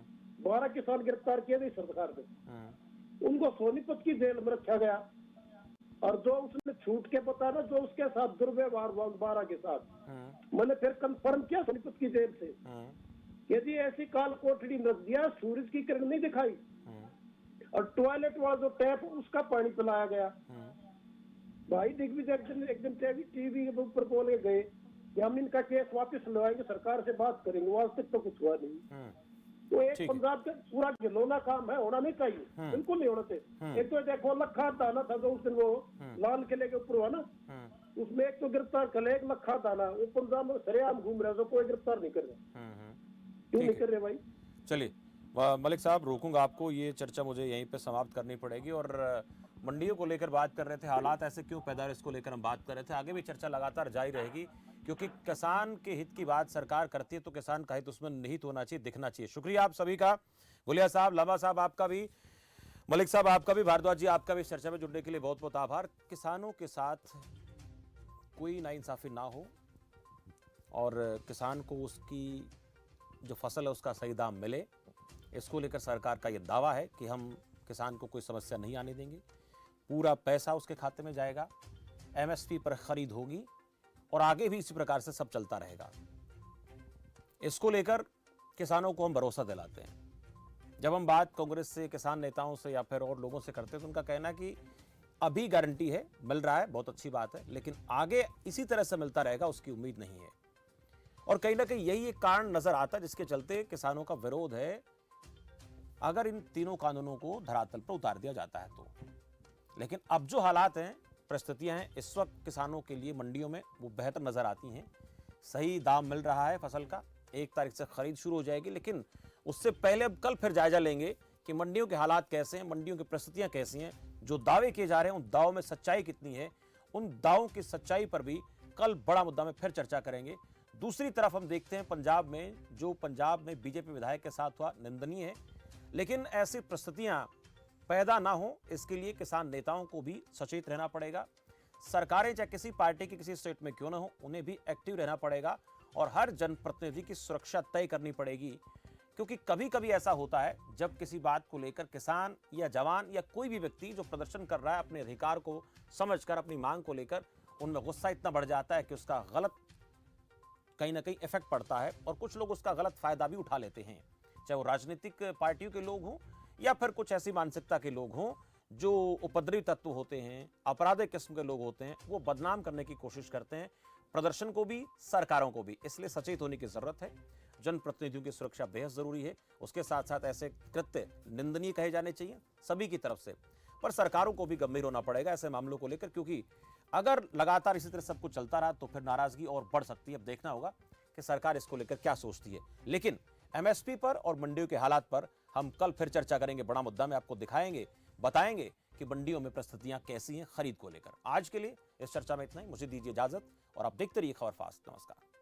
12 किसान गिरफ्तार किए थे सरकार ने, उनको सोनीपत की जेल में रखा गया, और जो उसने छूट के बताया, जो उसके साथ दुर्व्यवहार हुआ 12 के साथ, मैंने फिर कंफर्म किया सोनीपत की जेल से, यदि ऐसी काल कोठड़ी रख दिया, सूरज की किरण नहीं दिखाई, और टॉयलेट वाला जो टैप उसका पानी पिलाया गया। भाई दिग्विजय एक दिन टीवी के ऊपर बोल के गए कि हम इनका केस वापस लवाएंगे, सरकार से बात करेंगे, आज तक तो कुछ हुआ नहीं। तो एक पंजाब का पूरा घिनौना काम है, होना नहीं चाहिए, बिल्कुल नहीं होना चाहिए। एक तो देखो लखा दाना था जो उस दिन वो लाल किले के ऊपर हुआ ना, उसमें एक तो गिरफ्तार कर एक लखा दाना, वो पंजाब में सरेआम घूम रहा है, कोई गिरफ्तार नहीं कर रहा। क्यों नहीं कर रहे भाई? चलिए मलिक साहब, रोकूंगा आपको, ये चर्चा मुझे यहीं पे समाप्त करनी पड़ेगी। और मंडियों को लेकर बात कर रहे थे, हालात ऐसे क्यों पैदा, इसको लेकर हम बात कर रहे थे। आगे भी चर्चा लगातार जारी रहेगी, क्योंकि किसान के हित की बात सरकार करती है तो किसान का हित उसमें निहित होना चाहिए, दिखना चाहिए। शुक्रिया आप सभी का, गुलिया साहब, लांबा साहब आपका भी, मलिक साहब आपका भी, भारद्वाज जी आपका भी इस चर्चा में जुड़ने के लिए बहुत बहुत आभार। किसानों के साथ कोई नाइंसाफी ना हो और किसान को उसकी जो फसल है उसका सही दाम मिले, इसको लेकर सरकार का ये दावा है कि हम किसान को कोई समस्या नहीं आने देंगे। पूरा पैसा उसके खाते में जाएगा, एमएसपी पर खरीद होगी और आगे भी इसी प्रकार से सब चलता रहेगा। इसको लेकर किसानों को हम भरोसा दिलाते हैं। जब हम बात कांग्रेस से, किसान नेताओं से या फिर और लोगों से करते हैं तो उनका कहना है कि अभी गारंटी है, मिल रहा है, बहुत अच्छी बात है, लेकिन आगे इसी तरह से मिलता रहेगा उसकी उम्मीद नहीं है। और कहीं ना कहीं यही एक कारण नजर आता है जिसके चलते किसानों का विरोध है अगर इन तीनों कानूनों को धरातल पर उतार दिया जाता है तो। लेकिन अब जो हालात हैं, परिस्थितियां हैं इस वक्त किसानों के लिए मंडियों में, वो बेहतर नजर आती हैं। सही दाम मिल रहा है फसल का, 1 तारीख से खरीद शुरू हो जाएगी, लेकिन उससे पहले अब कल फिर जायजा लेंगे कि मंडियों के हालात कैसे हैं, मंडियों की परिस्थितियां कैसी हैं, जो दावे किए जा रहे हैं उन दावों में सच्चाई कितनी है, उन दावों की सच्चाई पर भी कल बड़ा मुद्दा में फिर चर्चा करेंगे। दूसरी तरफ हम देखते हैं पंजाब में बीजेपी विधायक के साथ हुआ निंदनीय है, लेकिन ऐसी परिस्थितियां पैदा ना हो इसके लिए किसान नेताओं को भी सचेत रहना पड़ेगा। सरकारें चाहे किसी पार्टी की किसी स्टेट में क्यों ना हो, उन्हें भी एक्टिव रहना पड़ेगा और हर जनप्रतिनिधि की सुरक्षा तय करनी पड़ेगी, क्योंकि कभी कभी ऐसा होता है जब किसी बात को लेकर किसान या जवान या कोई भी व्यक्ति जो प्रदर्शन कर रहा है अपने अधिकार को समझकर, अपनी मांग को लेकर, उनमें गुस्सा इतना बढ़ जाता है कि उसका गलत कहीं ना कहीं इफेक्ट पड़ता है और कुछ लोग उसका गलत फायदा भी उठा लेते हैं, चाहे वो राजनीतिक पार्टियों के लोग हों या फिर कुछ ऐसी मानसिकता के लोग हों जो उपद्रवी तत्व होते हैं, आपराधिक किस्म के लोग होते हैं, वो बदनाम करने की कोशिश करते हैं प्रदर्शन को भी, सरकारों को भी। इसलिए सचेत होने की जरूरत है। जनप्रतिनिधियों की सुरक्षा बेहद जरूरी है। उसके साथ साथ ऐसे कृत्य निंदनीय कहे जाने चाहिए सभी की तरफ से, पर सरकारों को भी गंभीर होना पड़ेगा ऐसे मामलों को लेकर, क्योंकि अगर लगातार इसी तरह सब कुछ चलता रहा तो फिर नाराजगी और बढ़ सकती है। अब देखना होगा कि सरकार इसको लेकर क्या सोचती है। लेकिन एमएसपी पर और मंडियों के हालात पर हम कल फिर चर्चा करेंगे। बड़ा मुद्दा में आपको दिखाएंगे, बताएंगे कि मंडियों में परिस्थितियां कैसी हैं खरीद को लेकर। आज के लिए इस चर्चा में इतना ही। मुझे दीजिए इजाजत और आप देखते रहिए खबर फास्ट। नमस्कार।